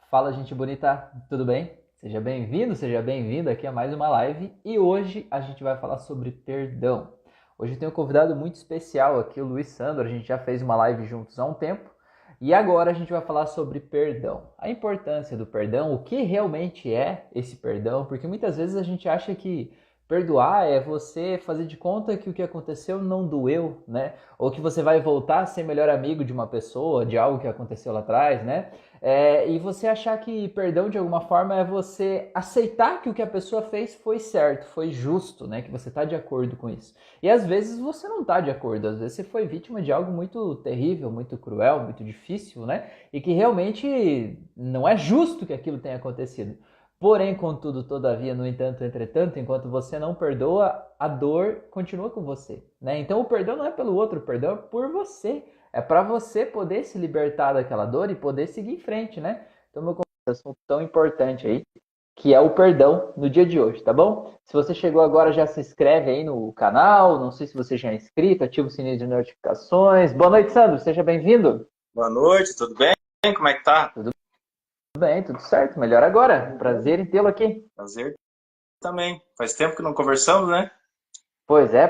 Fala, gente bonita, tudo bem? Seja bem-vindo, seja bem-vinda aqui a mais uma live e hoje a gente vai falar sobre perdão. Hoje eu tenho um convidado muito especial aqui, o Luiz Sandro. A gente já fez uma live juntos há um tempo e agora a gente vai falar sobre perdão. A importância do perdão, o que realmente é esse perdão, porque muitas vezes a gente acha que perdoar é você fazer de conta que o que aconteceu não doeu, né? Ou que você vai voltar a ser melhor amigo de uma pessoa, de algo que aconteceu lá atrás, né? E você achar que perdão de alguma forma é você aceitar que o que a pessoa fez foi certo, foi justo, né? Que você está de acordo com isso. E às vezes você não está de acordo, às vezes você foi vítima de algo muito terrível, muito cruel, muito difícil, né? E que realmente não é justo que aquilo tenha acontecido. Porém, contudo, todavia, no entanto, entretanto, enquanto você não perdoa, a dor continua com você, né? Então o perdão não é pelo outro, o perdão é por você. É para você poder se libertar daquela dor e poder seguir em frente, né? Então, meu convite é um assunto tão importante aí, que é o perdão no dia de hoje, tá bom? Se você chegou agora, já se inscreve aí no canal. Não sei se você já é inscrito, ativa o sininho de notificações. Boa noite, Sandro. Seja bem-vindo. Boa noite, tudo bem? Como é que tá? Tudo bem, tudo certo. Melhor agora. Prazer em tê-lo aqui. Prazer também. Faz tempo que não conversamos, né? Pois é.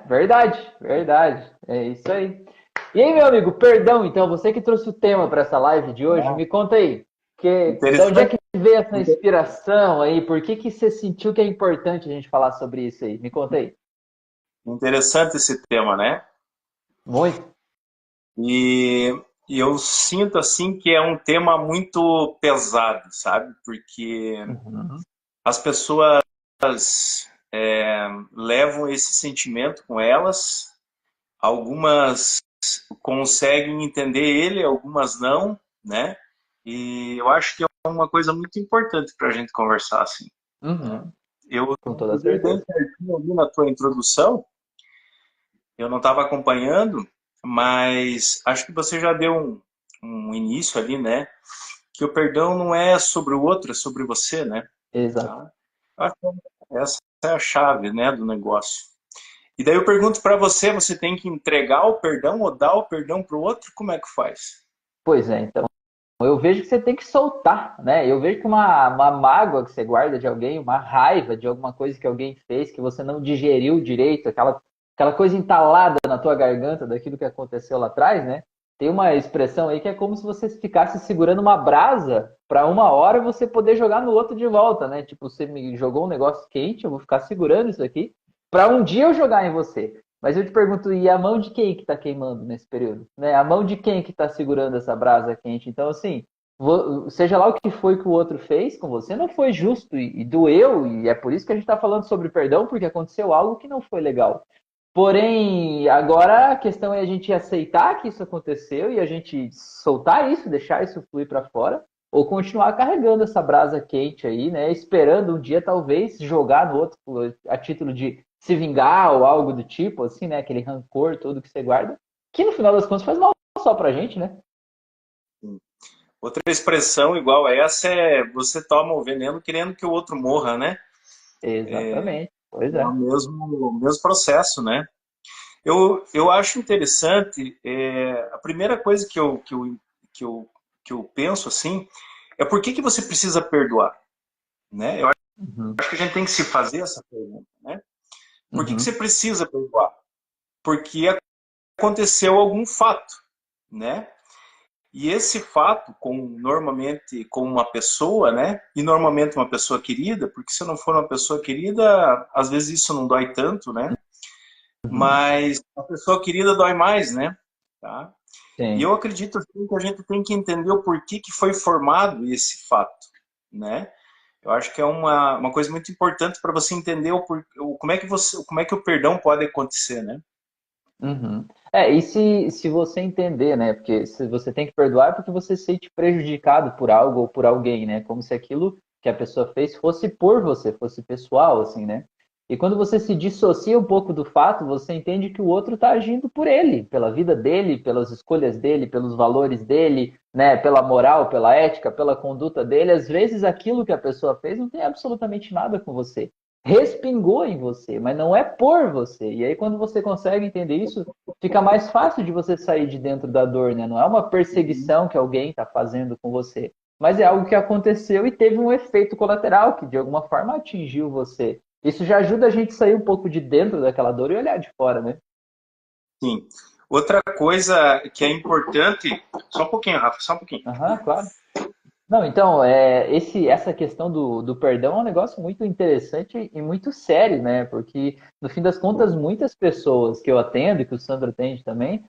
Verdade, verdade. É isso aí. E aí, meu amigo, perdão, então, você que trouxe o tema para essa live de hoje, me conta aí, de onde é Interessante, que veio essa inspiração aí? Por que que você sentiu que é importante a gente falar sobre isso aí? Me conta aí. interessante esse tema, né? Muito. E, e eu sinto assim que é um tema muito pesado, sabe? Porque Uhum. as pessoas levam esse sentimento com elas, algumas conseguem entender ele, algumas não, né? E eu acho que é uma coisa muito importante para a gente conversar assim, né? Uhum. Eu Com toda vi bem certeza. certinho ali na tua introdução, eu não estava acompanhando, mas acho que você já deu um início ali, né? Que o perdão não é sobre o outro, é sobre você, né? Exato. Tá? Acho que essa é a chave, né, do negócio. E daí eu pergunto para você, você tem que entregar o perdão ou dar o perdão para o outro? Como é que faz? Pois é, então. Eu vejo que você tem que soltar, né? Eu vejo que uma mágoa que você guarda de alguém, uma raiva de alguma coisa que alguém fez, que você não digeriu direito, aquela coisa entalada na tua garganta daquilo que aconteceu lá atrás, né? Tem uma expressão aí que é como se você ficasse segurando uma brasa para uma hora você poder jogar no outro de volta, né? Tipo, você me jogou um negócio quente, eu vou ficar segurando isso aqui para um dia eu jogar em você. Mas eu te pergunto, e a mão de quem que está queimando nesse período? Né? A mão de quem que está segurando essa brasa quente? Então, assim, seja lá o que foi que o outro fez com você, não foi justo e doeu, e é por isso que a gente está falando sobre perdão, porque aconteceu algo que não foi legal. Porém, agora a questão é a gente aceitar que isso aconteceu e a gente soltar isso, deixar isso fluir para fora, ou continuar carregando essa brasa quente aí, né? Esperando um dia talvez jogar no outro a título de se vingar ou algo do tipo, assim, né? Aquele rancor todo que você guarda, que no final das contas faz mal só pra gente, né? Outra expressão igual a essa é você toma o veneno querendo que o outro morra, né? Exatamente. Pois É é. o mesmo processo, né? Eu acho interessante, a primeira coisa que eu, que eu penso assim, é por que você precisa perdoar, né? Eu Uhum. acho que a gente tem que se fazer essa pergunta, né? Por que você Uhum. precisa perdoar? Porque aconteceu algum fato, né? E esse fato, normalmente com uma pessoa, né? E normalmente uma pessoa querida, porque se não for uma pessoa querida, às vezes isso não dói tanto, né? Uhum. Mas a pessoa querida dói mais, né? Tá? E Sim. eu acredito assim, que a gente tem que entender o porquê que foi formado esse fato, né? Eu acho que é uma coisa muito importante para você entender como é que o perdão pode acontecer, né? Uhum. E se você entender, né? Porque se você tem que perdoar é porque você se sente prejudicado por algo ou por alguém, né? Como se aquilo que a pessoa fez fosse por você, fosse pessoal, assim, né? E quando você se dissocia um pouco do fato, você entende que o outro está agindo por ele, pela vida dele, pelas escolhas dele, pelos valores dele, né? Pela moral, pela ética, pela conduta dele. Às vezes aquilo que a pessoa fez não tem absolutamente nada com você, respingou em você, mas não é por você. E aí, quando você consegue entender isso, fica mais fácil de você sair de dentro da dor, né? Não é uma perseguição que alguém está fazendo com você, mas é algo que aconteceu e teve um efeito colateral que de alguma forma atingiu você. Isso já ajuda a gente a sair um pouco de dentro daquela dor e olhar de fora, né? Sim. Outra coisa que é importante, só um pouquinho, Rafa, só um pouquinho. Aham, claro. Não, então, essa questão do perdão é um negócio muito interessante e muito sério, né? Porque, no fim das contas, muitas pessoas que eu atendo, e que o Sandro atende também,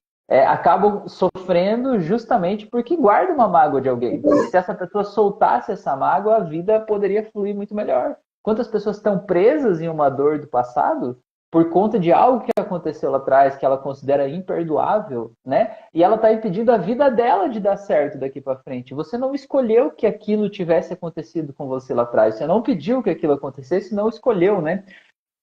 acabam sofrendo justamente porque guardam uma mágoa de alguém. E se essa pessoa soltasse essa mágoa, a vida poderia fluir muito melhor. Quantas pessoas estão presas em uma dor do passado por conta de algo que aconteceu lá atrás, que ela considera imperdoável, né? E ela está impedindo a vida dela de dar certo daqui para frente. Você não escolheu que aquilo tivesse acontecido com você lá atrás. Você não pediu que aquilo acontecesse, não escolheu, né?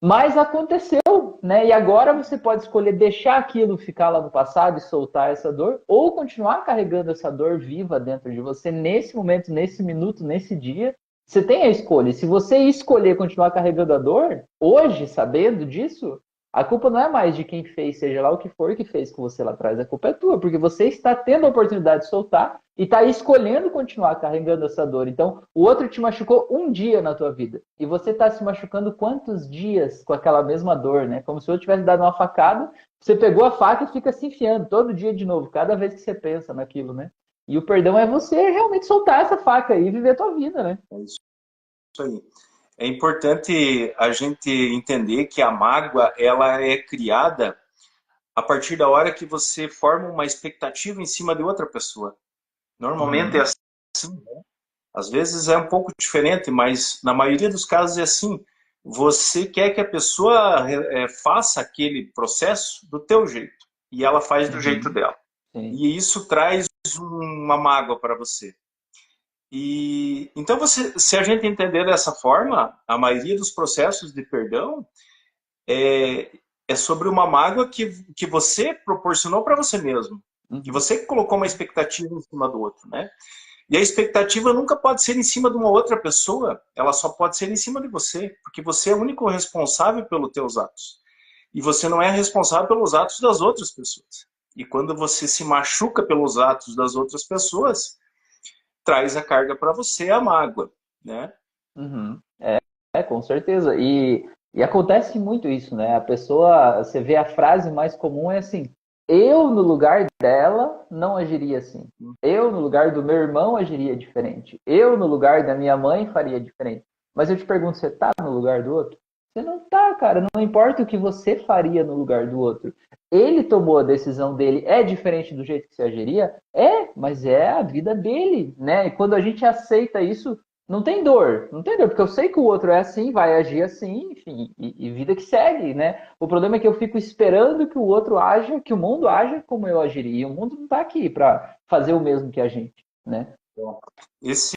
Mas aconteceu, né? E agora você pode escolher deixar aquilo ficar lá no passado e soltar essa dor, ou continuar carregando essa dor viva dentro de você nesse momento, nesse minuto, nesse dia. Você tem a escolha. E se você escolher continuar carregando a dor, hoje, sabendo disso, a culpa não é mais de quem fez, seja lá o que for que fez com você lá atrás. A culpa é tua, porque você está tendo a oportunidade de soltar e está escolhendo continuar carregando essa dor. Então, o outro te machucou um dia na tua vida. E você está se machucando quantos dias com aquela mesma dor, né? Como se eu tivesse dado uma facada, você pegou a faca e fica se enfiando todo dia de novo, cada vez que você pensa naquilo, né? E o perdão é você realmente soltar essa faca aí e viver a tua vida, né? É isso aí. É importante a gente entender que a mágoa ela é criada a partir da hora que você forma uma expectativa em cima de outra pessoa. Normalmente é Uhum. assim, né? Às vezes é um pouco diferente, mas na maioria dos casos é assim. Você quer que a pessoa faça aquele processo do teu jeito e ela faz do jeito Uhum. dela. Sim. E isso traz uma mágoa para você. E então se a gente entender dessa forma, a maioria dos processos de perdão é sobre uma mágoa que você proporcionou para você mesmo, que Uhum. você colocou uma expectativa em cima do outro, né? E a expectativa nunca pode ser em cima de uma outra pessoa, ela só pode ser em cima de você, porque você é o único responsável pelos teus atos. E você não é responsável pelos atos das outras pessoas. E quando você se machuca pelos atos das outras pessoas, traz a carga para você, a mágoa, né? Uhum. Com certeza. E acontece muito isso, né? A pessoa, você vê a frase mais comum é assim: eu no lugar dela não agiria assim. Eu no lugar do meu irmão agiria diferente. Eu no lugar da minha mãe faria diferente. Mas eu te pergunto, você tá no lugar do outro? Você não tá, cara. Não importa o que você faria no lugar do outro. Ele tomou a decisão dele. É diferente do jeito que você agiria? É, mas é a vida dele, né? E quando a gente aceita isso, não tem dor, não tem dor, porque eu sei que o outro é assim, vai agir assim, enfim, e vida que segue, né? O problema é que eu fico esperando que o outro haja, que o mundo haja como eu agiria. E o mundo não está aqui para fazer o mesmo que a gente, né? Esse,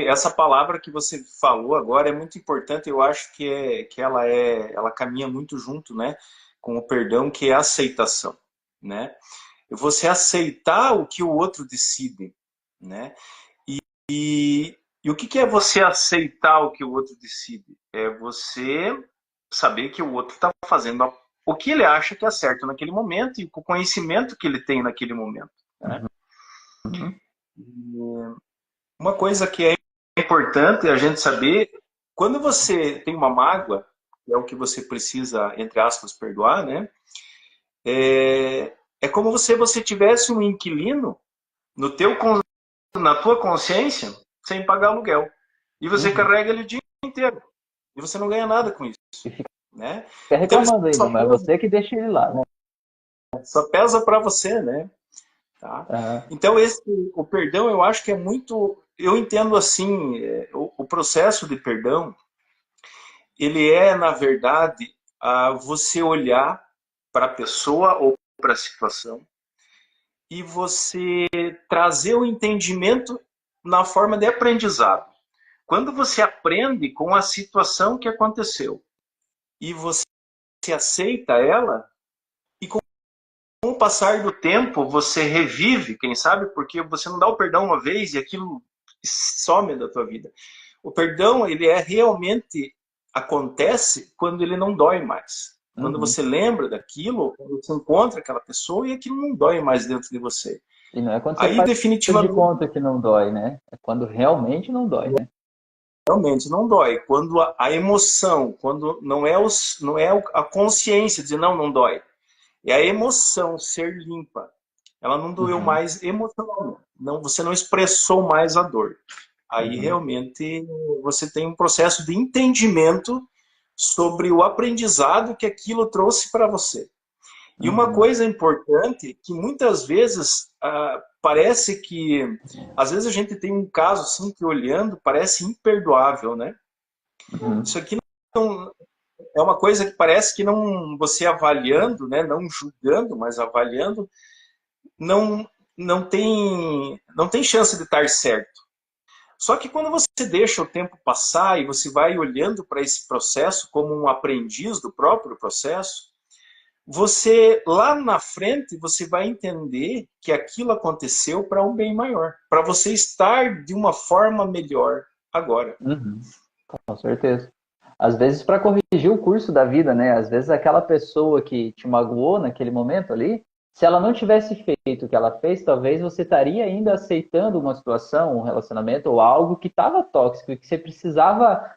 essa palavra que você falou agora é muito importante, eu acho que ela caminha muito junto, né, com o perdão, que é a aceitação, né? Você aceitar o que o outro decide, né? E o que é você aceitar o que o outro decide? É você saber que o outro está fazendo o que ele acha que é certo naquele momento e com o conhecimento que ele tem naquele momento, né? Uhum. Uma coisa que é importante a gente saber, quando você tem uma mágoa, que é o que você precisa, entre aspas, perdoar, né? É como se você tivesse um inquilino no teu, na tua consciência sem pagar aluguel. E você Uhum. carrega ele o dia inteiro. E você não ganha nada com isso, E fica né? Então ele reclamando ainda, só mas é pesa, você que deixa ele lá, né? só pesa para você, né? Tá? Uhum. Então o perdão eu acho que é muito, eu entendo assim, o processo de perdão ele é, na verdade, você olhar para a pessoa ou para a situação e você trazer o entendimento na forma de aprendizado. Quando você aprende com a situação que aconteceu e você aceita ela, e com o passar do tempo você revive, quem sabe, porque você não dá o perdão uma vez e aquilo some da tua vida. O perdão, ele é realmente acontece quando ele não dói mais. Quando Uhum. você lembra daquilo, quando você encontra aquela pessoa e aquilo não dói mais dentro de você. E não é quando você Aí faz de definitivamente conta que não dói, né? É quando realmente não dói, né? realmente não dói. Quando a emoção, quando não é a consciência de dizer não, não dói. É a emoção ser limpa. Ela não doeu Uhum, mais emocionalmente. Não, você não expressou mais a dor. Aí uhum, realmente você tem um processo de entendimento sobre o aprendizado que aquilo trouxe para você. E uma uhum, coisa importante que muitas vezes parece que às vezes a gente tem um caso assim que olhando parece imperdoável, né? uhum, Isso aqui não é uma coisa que parece que não você avaliando, né, não julgando, mas avaliando, não não tem chance de estar certo. Só que quando você deixa o tempo passar e você vai olhando para esse processo como um aprendiz do próprio processo, você lá na frente você vai entender que aquilo aconteceu para um bem maior, para você estar de uma forma melhor agora. uhum. Com certeza. Às vezes para corrigir o curso da vida, né? Às vezes aquela pessoa que te magoou naquele momento ali, se ela não tivesse feito o que ela fez, talvez você estaria ainda aceitando uma situação, um relacionamento ou algo que estava tóxico e que você precisava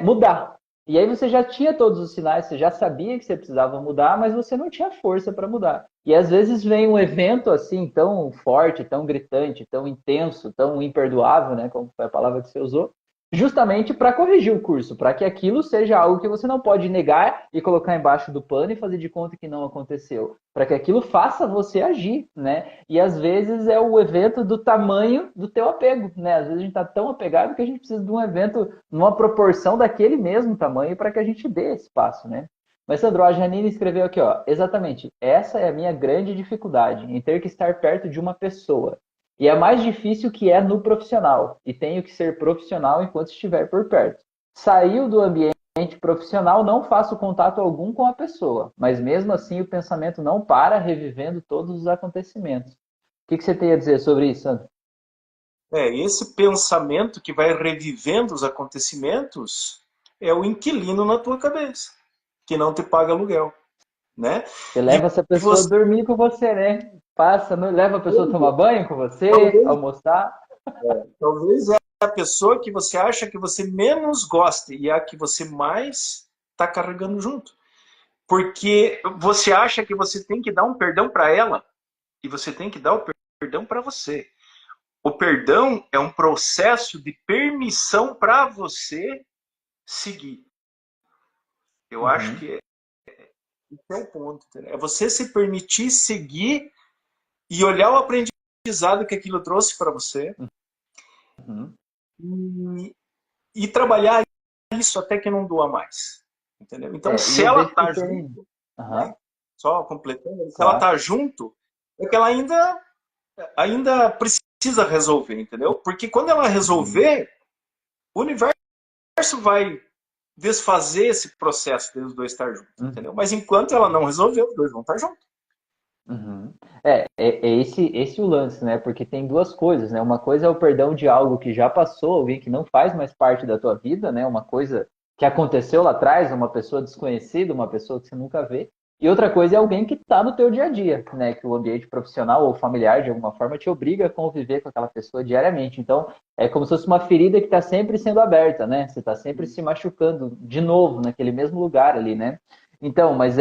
mudar. E aí você já tinha todos os sinais, você já sabia que você precisava mudar, mas você não tinha força para mudar. E às vezes vem um evento assim tão forte, tão gritante, tão intenso, tão imperdoável, né? Como foi a palavra que você usou, justamente para corrigir o curso, para que aquilo seja algo que você não pode negar e colocar embaixo do pano e fazer de conta que não aconteceu, para que aquilo faça você agir, né? E às vezes é o evento do tamanho do teu apego, né? Às vezes a gente está tão apegado que a gente precisa de um evento numa proporção daquele mesmo tamanho para que a gente dê esse passo, né? Mas, Sandro, a Janine escreveu aqui, ó, exatamente, essa é a minha grande dificuldade, em ter que estar perto de uma pessoa. E é mais difícil que é no profissional. E tenho que ser profissional enquanto estiver por perto. Saiu do ambiente profissional, não faço contato algum com a pessoa. Mas mesmo assim, o pensamento não para, revivendo todos os acontecimentos. O que você tem a dizer sobre isso, Sandro? Esse pensamento que vai revivendo os acontecimentos é o inquilino na tua cabeça, que não te paga aluguel, né? Você E leva essa pessoa a você, dormir com você, né? Passa, leva a pessoa a tomar banho com você, talvez, almoçar. talvez é a pessoa que você acha que você menos gosta e é a que você mais está carregando junto. Porque você acha que você tem que dar um perdão para ela e você tem que dar o perdão para você. O perdão é um processo de permissão para você seguir. Eu acho Uhum, que esse é o ponto. Entendeu? É você se permitir seguir e olhar o aprendizado que aquilo trouxe para você uhum. e, e trabalhar isso até que não doa mais. Entendeu? Então, E se eu ela vejo que está tem. junto, né? Uhum, Só completando, se ela claro. está junto, é que ela ainda precisa resolver, entendeu? Porque quando ela Uhum. resolver, o universo vai desfazer esse processo deles dois estar juntos, Uhum. entendeu? Mas enquanto ela não resolver, os dois vão estar juntos. Uhum. É esse o lance, né? Porque tem duas coisas, né? Uma coisa é o perdão de algo que já passou, alguém que não faz mais parte da tua vida, né? Uma coisa que aconteceu lá atrás, uma pessoa desconhecida, uma pessoa que você nunca vê. E outra coisa é alguém que está no teu dia a dia, né? Que o ambiente profissional ou familiar, de alguma forma, te obriga a conviver com aquela pessoa diariamente. Então, é como se fosse uma ferida que está sempre sendo aberta, né? Você está sempre se machucando de novo naquele mesmo lugar ali, né? Então, mas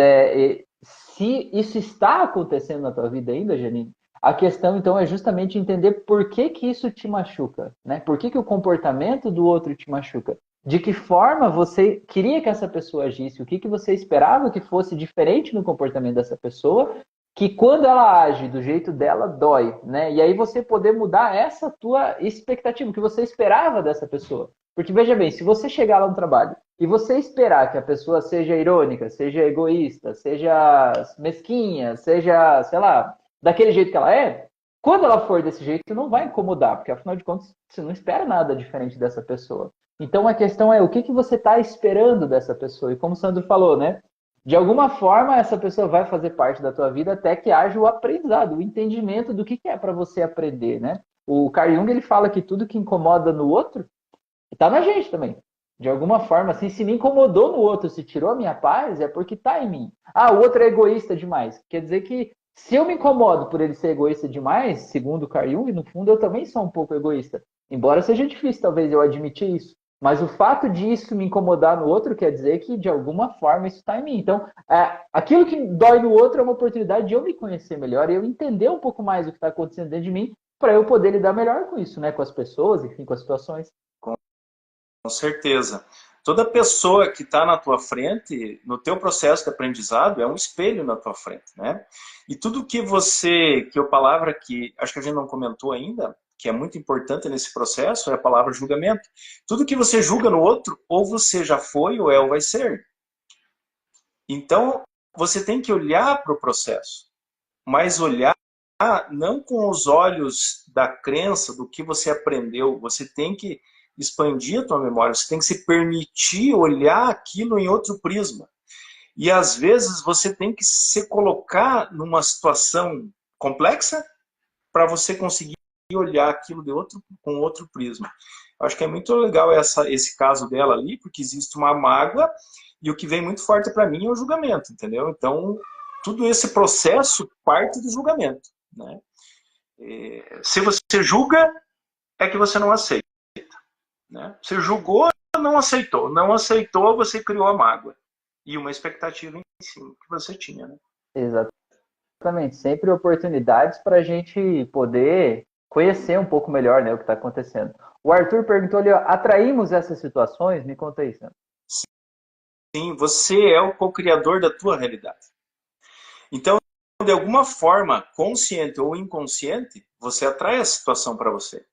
se isso está acontecendo na tua vida ainda, Janine, a questão então é justamente entender por que que isso te machuca, né? Por que que o comportamento do outro te machuca? De que forma você queria que essa pessoa agisse? O que que você esperava que fosse diferente no comportamento dessa pessoa? Que quando ela age do jeito dela, dói, né? E aí você poder mudar essa tua expectativa, o que você esperava dessa pessoa. Porque veja bem, se você chegar lá no trabalho e você esperar que a pessoa seja irônica, seja egoísta, seja mesquinha, seja, sei lá, daquele jeito que ela é, quando ela for desse jeito, não vai incomodar, porque afinal de contas, você não espera nada diferente dessa pessoa. Então a questão é o que, que você está esperando dessa pessoa. E como o Sandro falou, né? De alguma forma, essa pessoa vai fazer parte da tua vida até que haja o aprendizado, o entendimento do que é para você aprender, né? O Carl Jung ele fala que tudo que incomoda no outro está na gente também. De alguma forma, assim, se me incomodou no outro, se tirou a minha paz, é porque está em mim. Ah, o outro é egoísta demais. Quer dizer que Se eu me incomodo por ele ser egoísta demais, segundo o Carl Jung, no fundo eu também sou um pouco egoísta. Embora seja difícil, talvez, eu admitir isso. Mas o fato disso me incomodar no outro quer dizer que, de alguma forma, isso está em mim. Então, aquilo que dói no outro é uma oportunidade de eu me conhecer melhor e eu entender um pouco mais o que está acontecendo dentro de mim para eu poder lidar melhor com isso, né? Com as pessoas, enfim, com as situações. Com certeza. Toda pessoa que está na tua frente, no teu processo de aprendizado, é um espelho na tua frente, né? E tudo que a palavra que acho que a gente não comentou ainda, que é muito importante nesse processo, é a palavra julgamento. Tudo que você julga no outro, ou você já foi, ou vai ser. Então, você tem que olhar para o processo, mas olhar não com os olhos da crença, do que você aprendeu. Você tem que expandir a tua memória, você tem que se permitir olhar aquilo em outro prisma. E às vezes você tem que se colocar numa situação complexa para você conseguir olhar aquilo com outro prisma. Eu acho que é muito legal esse caso dela ali, porque existe uma mágoa e o que vem muito forte para mim é o julgamento, entendeu? Então, tudo esse processo parte do julgamento, né? Se você julga, é que você não aceita, né? Você julgou, não aceitou. Não aceitou, você criou a mágoa. E uma expectativa em cima que você tinha, né? Exatamente. Sempre oportunidades para a gente poder conhecer um pouco melhor, né, o que está acontecendo. O Arthur perguntou ali, ó, atraímos essas situações? Me conta isso. Sim, você é o co-criador da tua realidade. Então, de alguma forma, consciente ou inconsciente, você atrai a situação para você.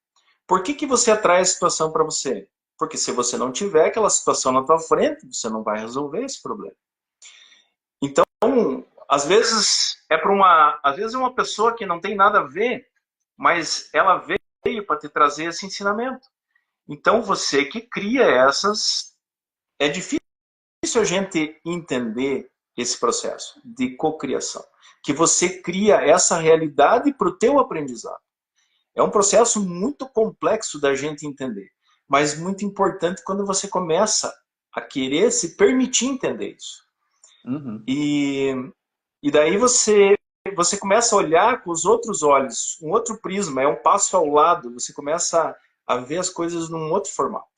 Por que você atrai a situação para você? Porque se você não tiver aquela situação na tua frente, você não vai resolver esse problema. Então, às vezes às vezes é uma pessoa que não tem nada a ver, mas ela veio para te trazer esse ensinamento. Então, você que cria essas, é difícil a gente entender esse processo de cocriação, que você cria essa realidade para o teu aprendizado. É um processo muito complexo da gente entender, mas muito importante quando você começa a querer se permitir entender isso. Uhum. E daí você começa a olhar com os outros olhos, um outro prisma, é um passo ao lado, você começa a ver as coisas num outro formato.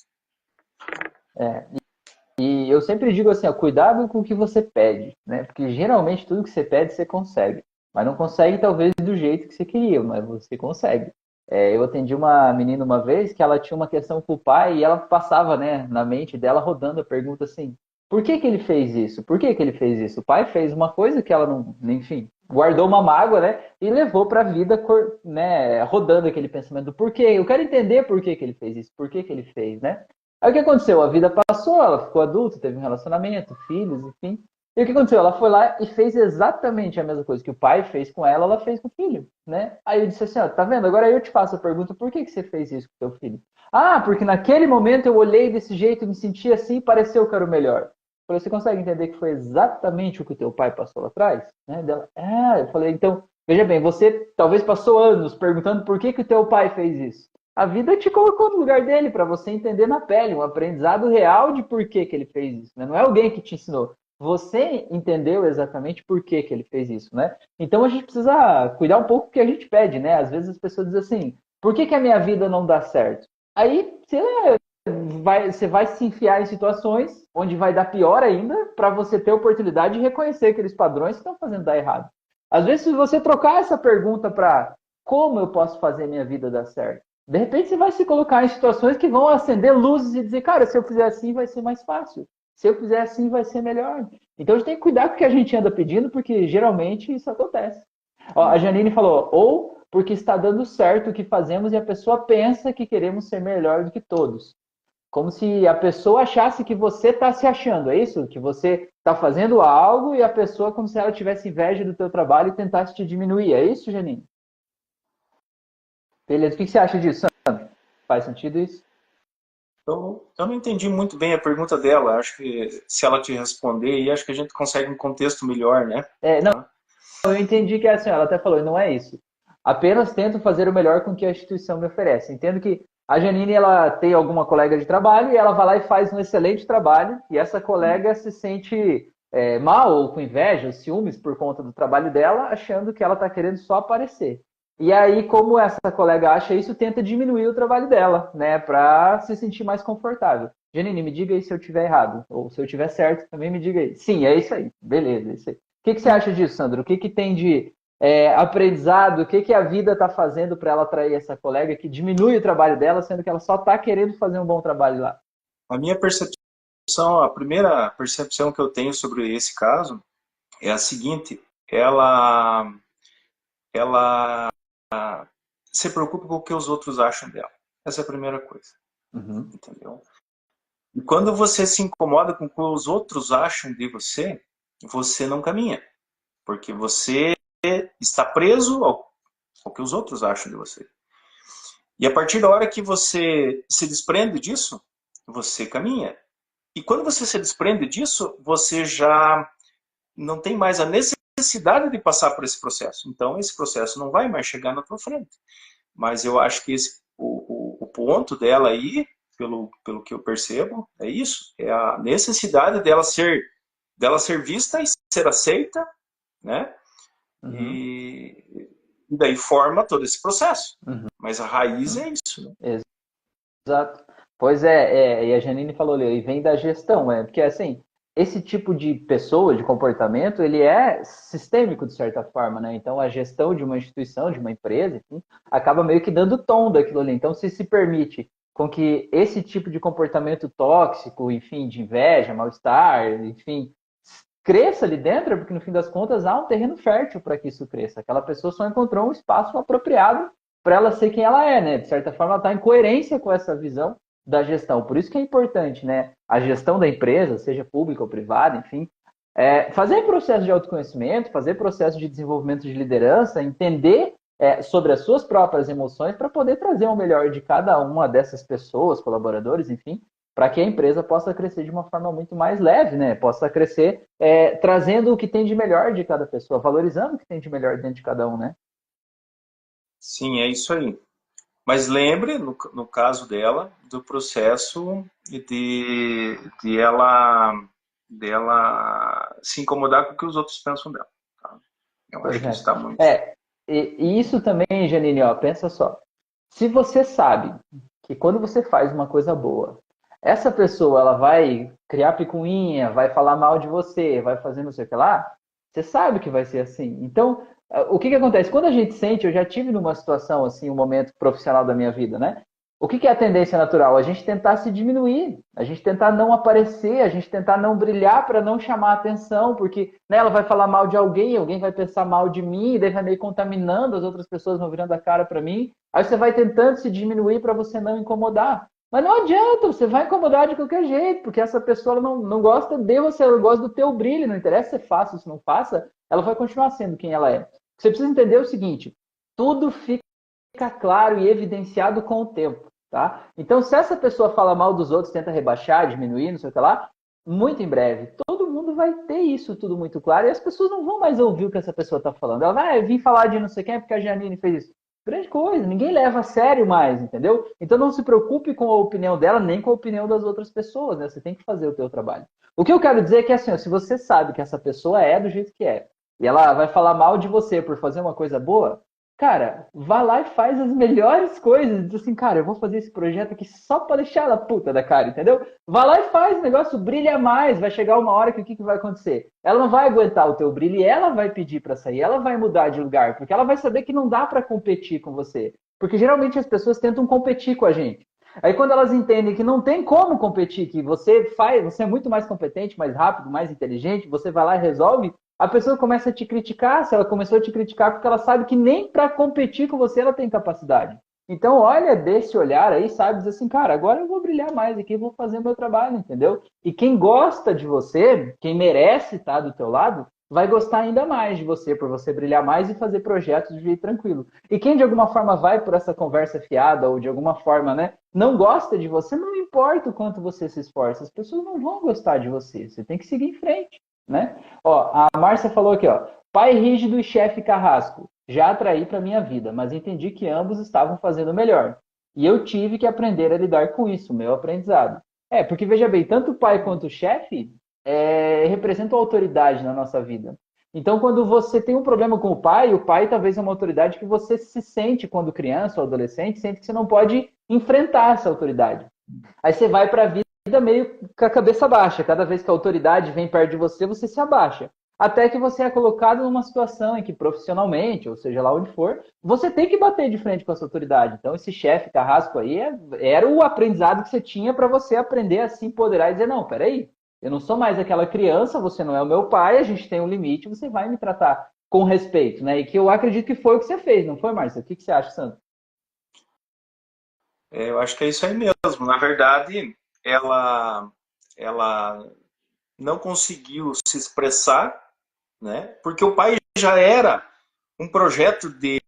E eu sempre digo assim, ó, cuidado com o que você pede, né? Porque geralmente tudo que você pede você consegue, mas não consegue talvez do jeito que você queria, mas você consegue. Eu atendi uma menina uma vez que ela tinha uma questão com o pai e ela passava, né, na mente dela rodando a pergunta assim: por que que ele fez isso? Por que que ele fez isso? O pai fez uma coisa que ela não, enfim, guardou uma mágoa, né, e levou para a vida, né, rodando aquele pensamento do porquê. Eu quero entender por que que ele fez isso, por que que ele fez, né? Aí o que aconteceu? A vida passou, ela ficou adulta, teve um relacionamento, filhos, enfim. E o que aconteceu? Ela foi lá e fez exatamente a mesma coisa que o pai fez com ela fez com o filho, né? Aí eu disse assim, ó, tá vendo? Agora eu te faço a pergunta, por que que você fez isso com o teu filho? Ah, porque naquele momento eu olhei desse jeito, me senti assim, pareceu que era o melhor. Eu falei, você consegue entender que foi exatamente o que o teu pai passou lá atrás? Né? Dela, eu falei, então, veja bem, você talvez passou anos perguntando por que que o teu pai fez isso. A vida te colocou no lugar dele para você entender na pele, um aprendizado real de por que que ele fez isso. Né? Não é alguém que te ensinou. Você entendeu exatamente por que que ele fez isso, né? Então a gente precisa cuidar um pouco do que a gente pede, né? Às vezes as pessoas dizem assim, por que que a minha vida não dá certo? Aí você vai se enfiar em situações onde vai dar pior ainda para você ter a oportunidade de reconhecer aqueles padrões que estão fazendo dar errado. Às vezes, se você trocar essa pergunta para como eu posso fazer minha vida dar certo? De repente você vai se colocar em situações que vão acender luzes e dizer, cara, se eu fizer assim vai ser mais fácil. Se eu fizer assim vai ser melhor. Então a gente tem que cuidar com o que a gente anda pedindo, porque geralmente isso acontece. Ó, a Janine falou, ou porque está dando certo o que fazemos e a pessoa pensa que queremos ser melhor do que todos. Como se a pessoa achasse que você está se achando, é isso? Que você está fazendo algo e a pessoa como se ela tivesse inveja do teu trabalho e tentasse te diminuir. É isso, Janine? Beleza. O que você acha disso, Sandro? Faz sentido isso? Eu não entendi muito bem a pergunta dela. Acho que se ela te responder, e acho que a gente consegue um contexto melhor, né? Não, eu entendi que é assim, ela até falou, não é isso. Apenas tento fazer o melhor com que a instituição me oferece. Entendo que a Janine, ela tem alguma colega de trabalho e ela vai lá e faz um excelente trabalho e essa colega se sente mal ou com inveja, ou ciúmes por conta do trabalho dela, achando que ela está querendo só aparecer. E aí, como essa colega acha isso, tenta diminuir o trabalho dela, né, para se sentir mais confortável. Janine, me diga aí se eu tiver errado, ou se eu tiver certo, também me diga aí. Sim, é isso aí. Beleza, é isso aí. O que você acha disso, Sandro? O que tem de aprendizado? O que a vida está fazendo para ela atrair essa colega que diminui o trabalho dela, sendo que ela só está querendo fazer um bom trabalho lá? A minha percepção, a primeira percepção que eu tenho sobre esse caso é a seguinte: ela se preocupa com o que os outros acham dela. Essa é a primeira coisa, Uhum. entendeu? E quando você se incomoda com o que os outros acham de você, você não caminha, porque você está preso ao que os outros acham de você. E a partir da hora que você se desprende disso, você caminha. E quando você se desprende disso, você já não tem mais a necessidade de passar por esse processo. Então, esse processo não vai mais chegar na tua frente. Mas eu acho que o ponto dela aí, pelo que eu percebo, é isso. É a necessidade dela ser vista e ser aceita, né? Uhum. E daí forma todo esse processo. Uhum. Mas a raiz é isso, né? Exato. Pois e a Janine falou ali, e vem da gestão, porque assim, esse tipo de pessoa, de comportamento, ele é sistêmico de certa forma, né? Então a gestão de uma instituição, de uma empresa, enfim, acaba meio que dando tom daquilo ali. Então se permite com que esse tipo de comportamento tóxico, enfim, de inveja, mal-estar, enfim, cresça ali dentro, porque no fim das contas há um terreno fértil para que isso cresça. Aquela pessoa só encontrou um espaço apropriado para ela ser quem ela é, né? De certa forma, ela está em coerência com essa visão da gestão. Por isso que é importante, né? A gestão da empresa, seja pública ou privada, enfim, fazer processo de autoconhecimento, fazer processo de desenvolvimento de liderança, entender sobre as suas próprias emoções para poder trazer o melhor de cada uma dessas pessoas, colaboradores, enfim, para que a empresa possa crescer de uma forma muito mais leve, né? Possa crescer trazendo o que tem de melhor de cada pessoa, valorizando o que tem de melhor dentro de cada um, né? Sim, é isso aí. Mas lembre, no caso dela, do processo de dela se incomodar com o que os outros pensam dela. Tá? Eu Pois acho que isso é. está muito. E isso também, Janine, ó, pensa só. Se você sabe que quando você faz uma coisa boa, essa pessoa ela vai criar picuinha, vai falar mal de você, vai fazer não sei o que lá, você sabe que vai ser assim. Então, o que acontece? Quando a gente sente, eu já tive numa situação assim, um momento profissional da minha vida, né? O que é a tendência natural? A gente tentar se diminuir, a gente tentar não aparecer, a gente tentar não brilhar para não chamar atenção, porque né, ela vai falar mal de alguém, alguém vai pensar mal de mim, e daí vai meio contaminando, as outras pessoas vão virando a cara para mim. Aí você vai tentando se diminuir para você não incomodar. Mas não adianta, você vai incomodar de qualquer jeito, porque essa pessoa não gosta de você, ela gosta do teu brilho, não interessa se faça ou se não faça, ela vai continuar sendo quem ela é. Você precisa entender o seguinte, tudo fica claro e evidenciado com o tempo, tá? Então, se essa pessoa fala mal dos outros, tenta rebaixar, diminuir, não sei o que lá, muito em breve, todo mundo vai ter isso tudo muito claro e as pessoas não vão mais ouvir o que essa pessoa está falando. Ela vai vir falar de não sei quem porque a Janine fez isso. Grande coisa, ninguém leva a sério mais, entendeu? Então não se preocupe com a opinião dela, nem com a opinião das outras pessoas, né? Você tem que fazer o teu trabalho. O que eu quero dizer é que assim, ó, se você sabe que essa pessoa é do jeito que é, e ela vai falar mal de você por fazer uma coisa boa, cara, vá lá e faz as melhores coisas. Diz assim, cara, eu vou fazer esse projeto aqui só pra deixar ela puta da cara, entendeu? Vá lá e faz o negócio, brilha mais. Vai chegar uma hora que o que vai acontecer? Ela não vai aguentar o teu brilho e ela vai pedir pra sair, ela vai mudar de lugar, porque ela vai saber que não dá pra competir com você. Porque geralmente as pessoas tentam competir com a gente. Aí quando elas entendem que não tem como competir, que você é muito mais competente, mais rápido, mais inteligente, você vai lá e resolve, a pessoa começa a te criticar. Se ela começou a te criticar porque ela sabe que nem para competir com você ela tem capacidade. Então, olha desse olhar aí, sabe, diz assim, cara, agora eu vou brilhar mais aqui, vou fazer meu trabalho, entendeu? E quem gosta de você, quem merece estar do teu lado, vai gostar ainda mais de você, por você brilhar mais e fazer projetos de jeito tranquilo. E quem de alguma forma vai por essa conversa fiada ou de alguma forma, né, não gosta de você, não importa o quanto você se esforça, as pessoas não vão gostar de você. Você tem que seguir em frente, né? Ó, a Márcia falou aqui, ó, pai rígido e chefe carrasco. Já atraí para minha vida, mas entendi que ambos estavam fazendo melhor. E eu tive que aprender a lidar com isso, meu aprendizado. Porque veja bem, tanto o pai quanto o chefe representam autoridade na nossa vida. Então, quando você tem um problema com o pai talvez é uma autoridade que você se sente quando criança ou adolescente, sente que você não pode enfrentar essa autoridade. Aí você vai para a vida meio com a cabeça baixa. Cada vez que a autoridade vem perto de você, você se abaixa. Até que você é colocado numa situação em que profissionalmente, ou seja lá onde for, você tem que bater de frente com essa autoridade. Então, esse chefe carrasco aí era o aprendizado que você tinha para você aprender a se empoderar e dizer, não, peraí, eu não sou mais aquela criança, você não é o meu pai, a gente tem um limite, você vai me tratar com respeito, né? E que eu acredito que foi o que você fez, não foi, Márcia? O que você acha, Sandro? Eu acho que é isso aí mesmo. Na verdade, ela não conseguiu se expressar, né? Porque o pai já era um projeto de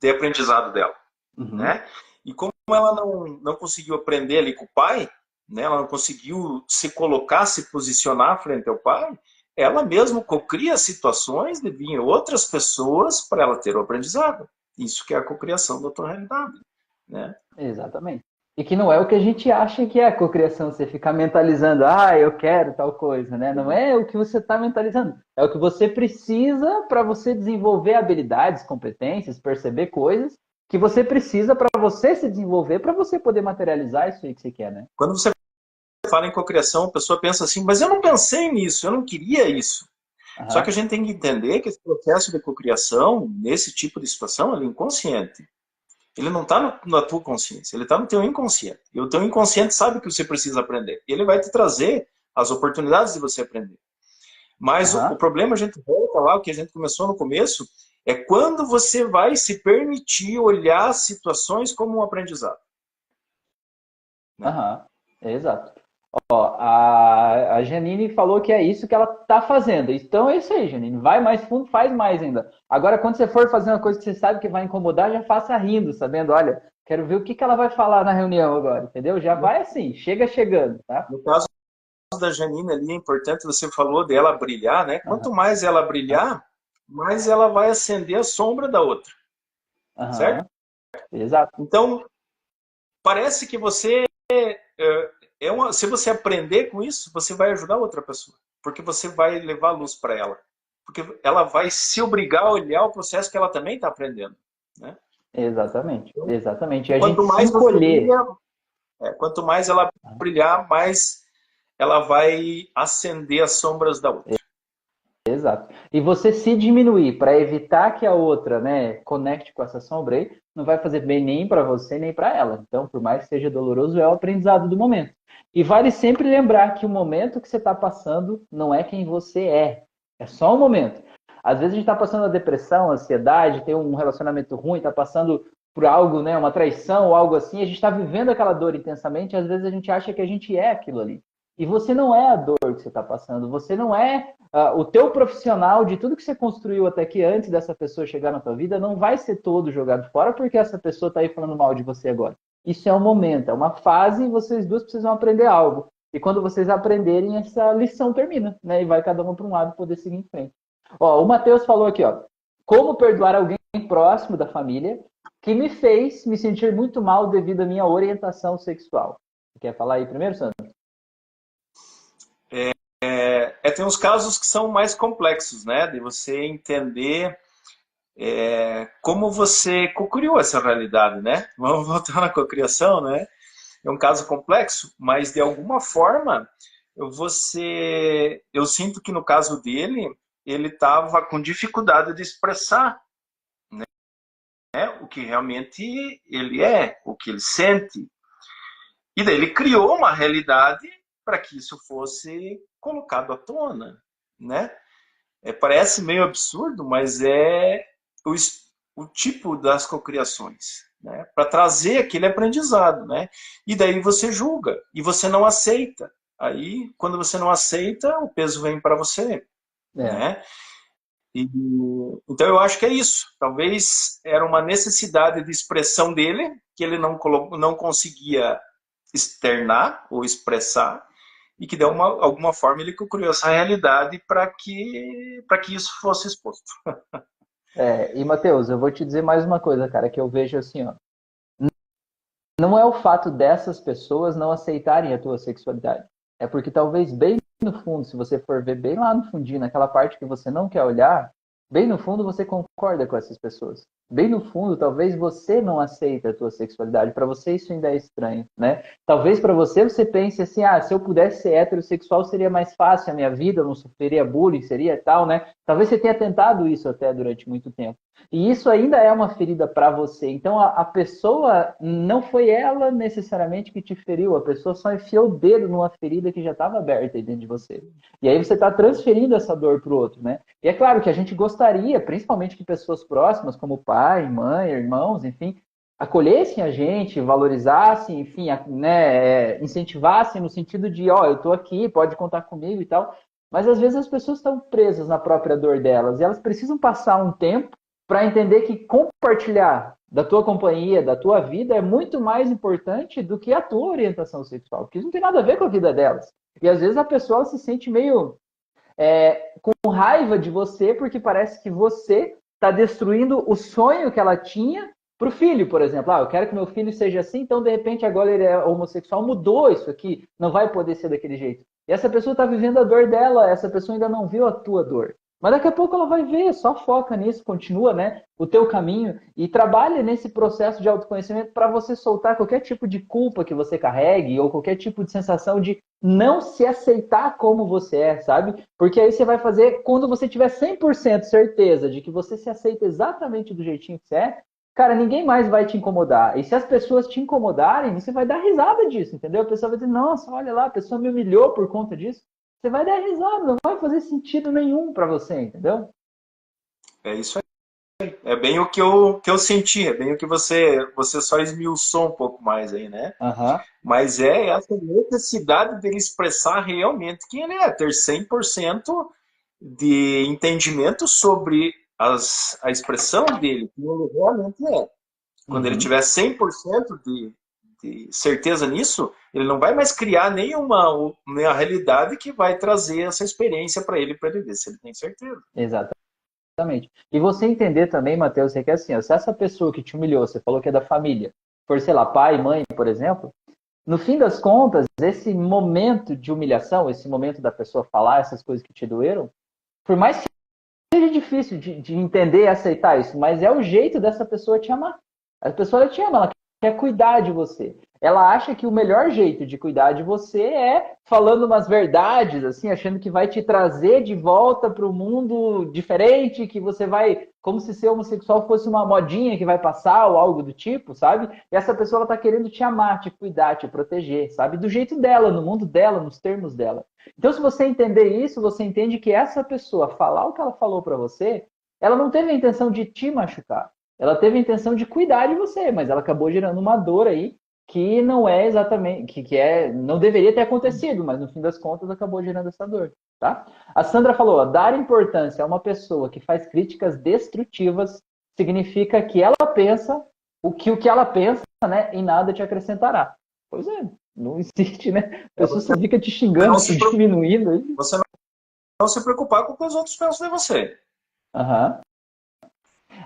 aprendizado dela, Uhum. né? E como ela não conseguiu aprender ali com o pai, né? Ela não conseguiu se colocar, se posicionar frente ao pai, ela mesma cocria situações de vir outras pessoas para ela ter o aprendizado. Isso que é a cocriação da tua realidade, né? Exatamente. E que não é o que a gente acha que é a cocriação, você ficar mentalizando, ah, eu quero tal coisa, né? Não é o que você está mentalizando, é o que você precisa para você desenvolver habilidades, competências, perceber coisas que você precisa para você se desenvolver, para você poder materializar isso aí que você quer, né? Quando você fala em cocriação, a pessoa pensa assim, mas eu não pensei nisso, eu não queria isso. Só que a Aham, gente tem que entender que esse processo de cocriação, nesse tipo de situação, ele é inconsciente. Ele não está na tua consciência, ele está no teu inconsciente. E o teu inconsciente sabe que você precisa aprender. E ele vai te trazer as oportunidades de você aprender. Mas o aham, problema, a gente volta lá, o que a gente começou no começo, é quando você vai se permitir olhar situações como um aprendizado. Né? aham, exato. Ó, a Janine falou que é isso que ela tá fazendo. Então é isso aí, Janine. Vai mais fundo, faz mais ainda. Agora, quando você for fazer uma coisa que você sabe que vai incomodar, já faça rindo, sabendo? Olha, quero ver o que ela vai falar na reunião agora, entendeu? Já vai assim, chega chegando, tá? No caso da Janine ali, é importante, você falou dela brilhar, né? Quanto Aham, mais ela brilhar, mais ela vai acender a sombra da outra, certo? aham, exato. Então, parece que você se você aprender com isso, você vai ajudar outra pessoa, porque você vai levar luz para ela, porque ela vai se obrigar a olhar o processo que ela também está aprendendo, né? Exatamente, Então, exatamente. E a gente quanto se mais você encolher. brilha, quanto mais ela brilhar, mais ela vai acender as sombras da outra. Exato. E você se diminuir para evitar que a outra, né, conecte com essa sombra aí, não vai fazer bem nem para você nem para ela. Então, por mais que seja doloroso, é o aprendizado do momento. E vale sempre lembrar que o momento que você está passando não é quem você é só um momento. Às vezes a gente está passando a depressão, a ansiedade, tem um relacionamento ruim, está passando por algo, né, uma traição ou algo assim, a gente está vivendo aquela dor intensamente, às vezes a gente acha que a gente é aquilo ali. E você não é a dor que você está passando, você não é o teu profissional de tudo que você construiu até que antes dessa pessoa chegar na tua vida não vai ser todo jogado fora porque essa pessoa está aí falando mal de você agora. Isso é um momento, é uma fase e vocês duas precisam aprender algo. E quando vocês aprenderem, essa lição termina, né? E vai cada um para um lado poder seguir em frente. Ó, o Matheus falou aqui, ó, como perdoar alguém próximo da família que me fez me sentir muito mal devido à minha orientação sexual. Você quer falar aí primeiro, Sandro? Tem uns casos que são mais complexos, né? De você entender como você cocriou essa realidade, né? Vamos voltar na cocriação, né? É um caso complexo, mas de alguma forma eu sinto que no caso dele, ele estava com dificuldade de expressar, né, o que realmente ele é, o que ele sente. E daí ele criou uma realidade para que isso fosse colocado à tona, né? Parece meio absurdo, mas é o, o tipo das cocriações, né? Para trazer aquele aprendizado, né? E daí você julga e você não aceita. Aí, quando você não aceita, o peso vem para você, É, né? E, então eu acho que é isso. Talvez era uma necessidade de expressão dele que ele não conseguia externar ou expressar e que de alguma forma ele criou essa realidade para que isso fosse exposto. e Matheus, eu vou te dizer mais uma coisa, cara, que eu vejo assim, ó. Não é o fato dessas pessoas não aceitarem a tua sexualidade. É porque talvez bem no fundo, se você for ver bem lá no fundinho, naquela parte que você não quer olhar, bem no fundo você concorda com essas pessoas. Bem no fundo, talvez você não aceite a tua sexualidade. Para você isso ainda é estranho, né? Talvez para você pense assim, se eu pudesse ser heterossexual seria mais fácil a minha vida, eu não sofreria bullying, seria tal, né? Talvez você tenha tentado isso até durante muito tempo. E isso ainda é uma ferida para você. Então a pessoa, não foi ela necessariamente que te feriu, a pessoa só enfiou o dedo numa ferida que já estava aberta dentro de você. E aí você está transferindo essa dor para o outro, né? E é claro que a gente gostaria, principalmente que pessoas próximas, como pai, mãe, irmãos, enfim, acolhessem a gente, valorizassem, enfim, né, incentivassem no sentido de, eu estou aqui, pode contar comigo e tal. Mas às vezes as pessoas estão presas na própria dor delas e elas precisam passar um tempo para entender que compartilhar da tua companhia, da tua vida, é muito mais importante do que a tua orientação sexual, porque isso não tem nada a ver com a vida delas. E às vezes a pessoa se sente meio com raiva de você, porque parece que você está destruindo o sonho que ela tinha para o filho, por exemplo. Eu quero que meu filho seja assim, então de repente agora ele é homossexual, mudou isso aqui, não vai poder ser daquele jeito. E essa pessoa está vivendo a dor dela, essa pessoa ainda não viu a tua dor. Mas daqui a pouco ela vai ver, só foca nisso, continua, né, o teu caminho e trabalha nesse processo de autoconhecimento para você soltar qualquer tipo de culpa que você carregue ou qualquer tipo de sensação de não se aceitar como você é, sabe? Porque aí você vai fazer, quando você tiver 100% certeza de que você se aceita exatamente do jeitinho que você é, cara, ninguém mais vai te incomodar. E se as pessoas te incomodarem, você vai dar risada disso, entendeu? A pessoa vai dizer, nossa, olha lá, a pessoa me humilhou por conta disso. Você vai dar risada, não vai fazer sentido nenhum para você, entendeu? É isso aí. É bem o que eu senti, é bem o que você só esmiuçou um pouco mais aí, né? Aham. Mas é essa necessidade dele expressar realmente quem ele é, ter 100% de entendimento sobre a expressão dele, quem ele realmente é. Quando ele Uhum. tiver 100% de certeza nisso, ele não vai mais criar nenhuma realidade que vai trazer essa experiência para ele ver se ele tem certeza. Exatamente. E você entender também, Matheus, é que assim, se essa pessoa que te humilhou, você falou que é da família, for, sei lá, pai, mãe, por exemplo, no fim das contas, esse momento de humilhação, esse momento da pessoa falar essas coisas que te doeram, por mais que seja difícil de entender e aceitar isso, mas é o jeito dessa pessoa te amar. A pessoa ela te ama, ela quer cuidar de você. Ela acha que o melhor jeito de cuidar de você é falando umas verdades, assim, achando que vai te trazer de volta para o mundo diferente, que você vai, como se ser homossexual fosse uma modinha que vai passar ou algo do tipo, sabe? E essa pessoa está querendo te amar, te cuidar, te proteger, sabe? Do jeito dela, no mundo dela, nos termos dela. Então, se você entender isso, você entende que essa pessoa falar o que ela falou para você, ela não teve a intenção de te machucar. Ela teve a intenção de cuidar de você, mas ela acabou gerando uma dor aí que não é exatamente, não deveria ter acontecido, mas no fim das contas acabou gerando essa dor, tá? A Sandra falou, dar importância a uma pessoa que faz críticas destrutivas significa que ela pensa o que ela pensa, né, em nada te acrescentará. Pois é, não existe, né? A É pessoa você só fica te não xingando, te se, diminuindo aí. você não se preocupar com o que os outros pensam de você. Aham.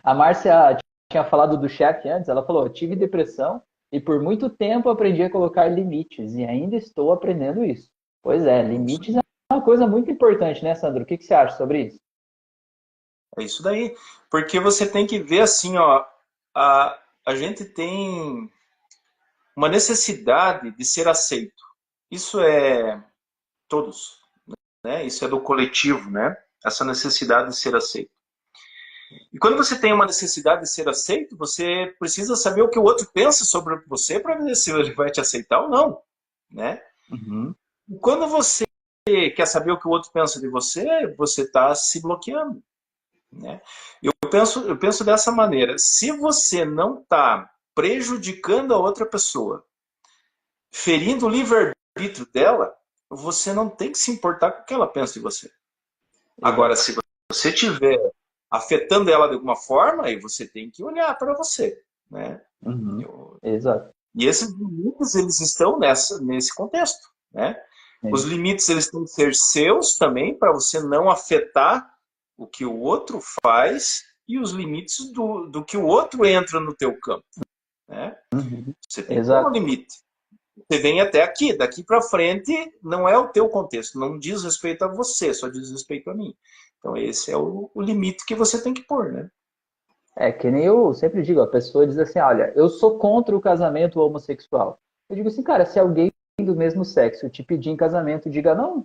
A Márcia tinha falado do chefe antes, ela falou: tive depressão e por muito tempo aprendi a colocar limites e ainda estou aprendendo isso. Pois é, É isso, limites é uma coisa muito importante, né, Sandro? O que você acha sobre isso? é isso daí. Porque você tem que ver assim, ó, a gente tem uma necessidade de ser aceito. Isso é todos, né? Isso é do coletivo, né? Essa necessidade de ser aceito. E quando você tem uma necessidade de ser aceito, você precisa saber o que o outro pensa sobre você para ver se ele vai te aceitar ou não, né? Uhum. E quando você quer saber o que o outro pensa de você, você está se bloqueando, né? Eu penso dessa maneira. Se você não está prejudicando a outra pessoa, ferindo o livre-arbítrio dela, você não tem que se importar com o que ela pensa de você. Agora, Exato. se você estiver afetando ela de alguma forma, aí você tem que olhar para você, né? Uhum. Eu- Exato. E esses limites, eles estão nesse contexto, né? Os É. limites, eles têm que ser seus também, para você não afetar o que o outro faz e os limites do que o outro entra no teu campo, né? Uhum. Você tem que ter um Exato. limite. Você vem até aqui, daqui para frente não é o teu contexto, não diz respeito a você, só diz respeito a mim. Então esse é o limite que você tem que pôr, né? É, que nem eu sempre digo, a pessoa diz assim, olha, eu sou contra o casamento homossexual. Eu digo assim, cara, se alguém do mesmo sexo te pedir em casamento, diga não.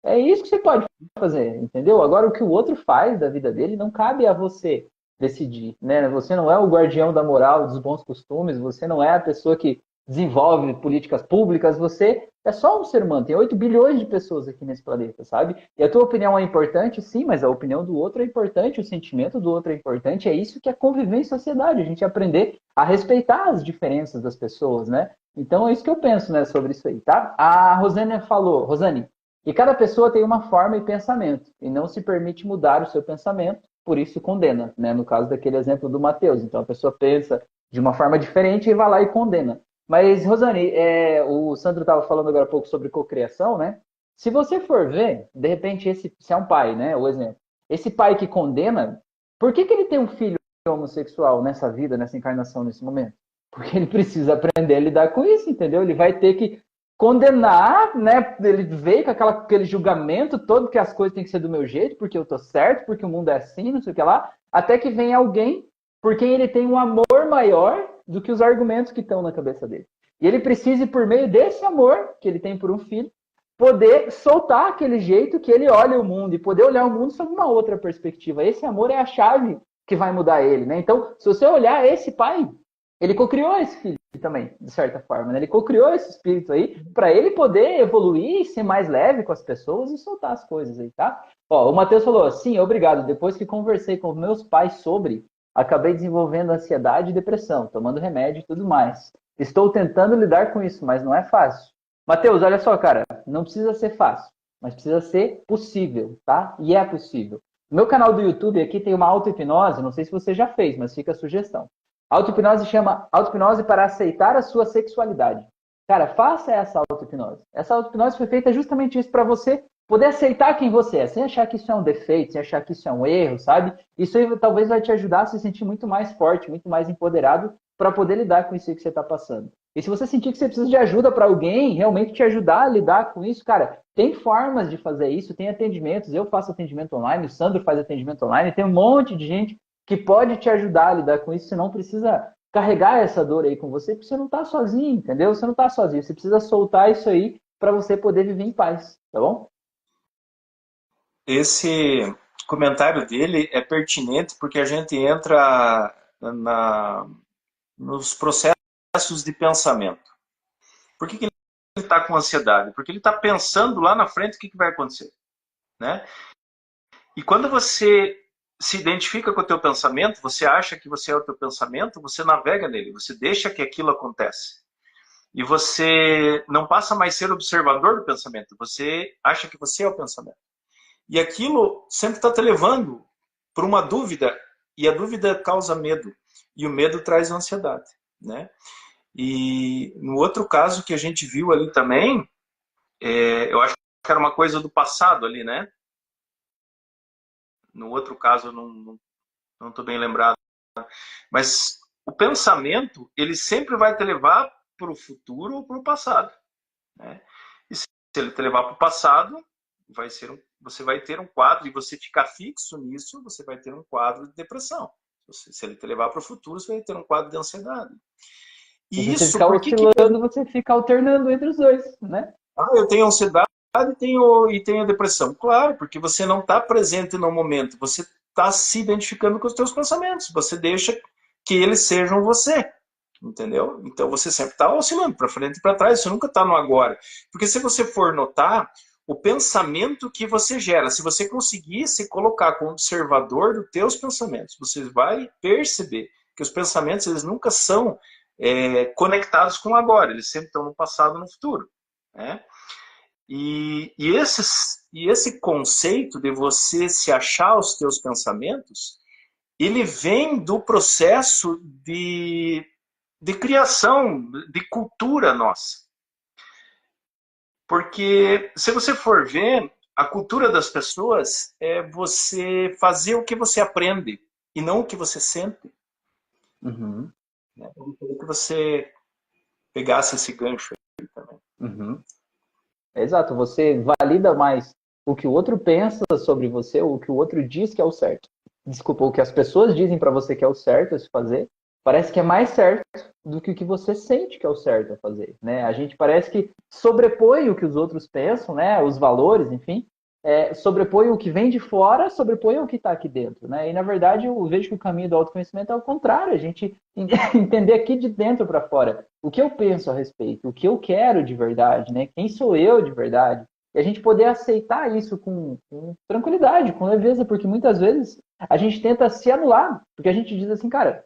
É isso que você pode fazer, entendeu? Agora, o que o outro faz da vida dele não cabe a você decidir, né? Você não é o guardião da moral, dos bons costumes, você não é a pessoa que desenvolve políticas públicas, você é só um ser humano. Tem 8 bilhões de pessoas aqui nesse planeta, sabe? E a tua opinião é importante, sim, mas a opinião do outro é importante, o sentimento do outro é importante. É isso que é conviver em sociedade, a gente aprender a respeitar as diferenças das pessoas, né? Então é isso que eu penso, né, sobre isso aí, tá? A Rosane falou, Rosane, e cada pessoa tem uma forma e pensamento, e não se permite mudar o seu pensamento, por isso condena, né? No caso daquele exemplo do Mateus. Então a pessoa pensa de uma forma diferente e vai lá e condena. Mas, Rosane, o Sandro estava falando agora há pouco sobre cocriação, né? Se você for ver, de repente, se é um pai, né? O exemplo. Esse pai que condena, por que ele tem um filho homossexual nessa vida, nessa encarnação, nesse momento? Porque ele precisa aprender a lidar com isso, entendeu? Ele vai ter que condenar, né? Ele veio com aquele julgamento todo que as coisas têm que ser do meu jeito, porque eu tô certo, porque o mundo é assim, não sei o que lá, até que vem alguém por quem ele tem um amor maior do que os argumentos que estão na cabeça dele. E ele precisa, por meio desse amor que ele tem por um filho, poder soltar aquele jeito que ele olha o mundo e poder olhar o mundo sob uma outra perspectiva. Esse amor é a chave que vai mudar ele, né? Então, se você olhar esse pai, ele cocriou esse filho também, de certa forma, né? Ele cocriou esse espírito aí para ele poder evoluir, ser mais leve com as pessoas e soltar as coisas aí, tá? Ó, o Matheus falou, sim, obrigado. Depois que conversei com meus pais sobre, acabei desenvolvendo ansiedade e depressão, tomando remédio e tudo mais. Estou tentando lidar com isso, mas não é fácil. Matheus, olha só, cara, não precisa ser fácil, mas precisa ser possível, tá? E é possível. No meu canal do YouTube aqui tem uma auto-hipnose, não sei se você já fez, mas fica a sugestão. A auto-hipnose chama auto-hipnose para aceitar a sua sexualidade. Cara, faça essa auto-hipnose. Essa auto-hipnose foi feita justamente isso para você poder aceitar quem você é, sem achar que isso é um defeito, sem achar que isso é um erro, sabe? Isso aí talvez vai te ajudar a se sentir muito mais forte, muito mais empoderado para poder lidar com isso que você está passando. E se você sentir que você precisa de ajuda para alguém, realmente te ajudar a lidar com isso, cara, tem formas de fazer isso, tem atendimentos, eu faço atendimento online, o Sandro faz atendimento online, tem um monte de gente que pode te ajudar a lidar com isso, você não precisa carregar essa dor aí com você, porque você não está sozinho, entendeu? Você não está sozinho, você precisa soltar isso aí para você poder viver em paz, tá bom? Esse comentário dele é pertinente porque a gente entra nos processos de pensamento. Por que ele está com ansiedade? Porque ele está pensando lá na frente o que vai acontecer, né? E quando você se identifica com o teu pensamento, você acha que você é o teu pensamento, você navega nele, você deixa que aquilo acontece. E você não passa mais a ser observador do pensamento, você acha que você é o pensamento. E aquilo sempre está te levando para uma dúvida, e a dúvida causa medo, e o medo traz ansiedade, né? E no outro caso que a gente viu ali também, eu acho que era uma coisa do passado ali, né? No outro caso, eu não estou bem lembrado. Mas o pensamento, ele sempre vai te levar para o futuro ou para o passado, né? E se ele te levar para o passado, você vai ter um quadro, e você ficar fixo nisso, você vai ter um quadro de depressão. Se ele te levar para o futuro, você vai ter um quadro de ansiedade. Se E você isso, ficar por que oscilando, você fica alternando entre os dois, né? eu tenho ansiedade e tenho depressão? Claro, porque você não está presente no momento, você está se identificando com os teus pensamentos, você deixa que eles sejam você, entendeu? Então você sempre está oscilando para frente e para trás, você nunca está no agora. Porque se você for notar, o pensamento que você gera, se você conseguir se colocar como observador dos teus pensamentos, você vai perceber que os pensamentos eles nunca são conectados com o agora, eles sempre estão no passado e no futuro, né? E esse conceito de você se achar os teus pensamentos, ele vem do processo de criação, de cultura nossa. Porque se você for ver, a cultura das pessoas é você fazer o que você aprende e não o que você sente. Uhum. Né? Eu gostaria que você pegasse esse gancho aí. Uhum. Exato, você valida mais o que o outro pensa sobre você, ou o que o outro diz que é o certo. Desculpa, o que as pessoas dizem para você que é o certo a se fazer, parece que é mais certo do que o que você sente que é o certo a fazer, né? A gente parece que sobrepõe o que os outros pensam, né? Os valores, enfim, sobrepõe o que vem de fora, sobrepõe o que está aqui dentro, né? E na verdade eu vejo que o caminho do autoconhecimento é o contrário, a gente entender aqui de dentro para fora o que eu penso a respeito, o que eu quero de verdade, né? Quem sou eu de verdade? E a gente poder aceitar isso com tranquilidade, com leveza, porque muitas vezes a gente tenta se anular, porque a gente diz assim, cara,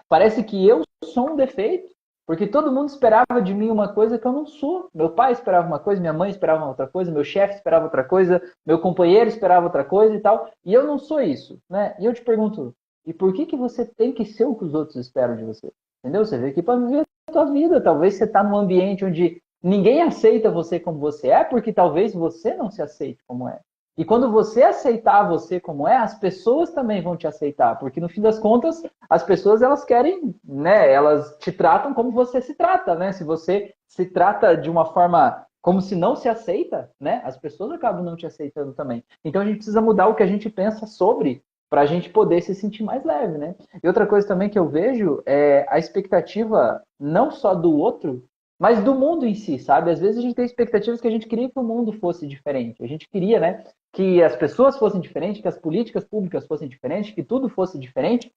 parece que eu sou um defeito, porque todo mundo esperava de mim uma coisa que eu não sou. Meu pai esperava uma coisa, minha mãe esperava outra coisa, meu chefe esperava outra coisa, meu companheiro esperava outra coisa e tal, e eu não sou isso, né? E eu te pergunto, e por que que você tem que ser o que os outros esperam de você? Entendeu? Você veio aqui para viver a tua vida. Talvez você está num ambiente onde ninguém aceita você como você é, porque talvez você não se aceite como é. E quando você aceitar você como é, as pessoas também vão te aceitar, porque no fim das contas, as pessoas elas querem, né, elas te tratam como você se trata, né? Se você se trata de uma forma como se não se aceita, né? As pessoas acabam não te aceitando também. Então a gente precisa mudar o que a gente pensa sobre para a gente poder se sentir mais leve, né? E outra coisa também que eu vejo é a expectativa não só do outro, mas do mundo em si, sabe? Às vezes a gente tem expectativas que a gente queria que o mundo fosse diferente. A gente queria, né, que as pessoas fossem diferentes, que as políticas públicas fossem diferentes, que tudo fosse diferente.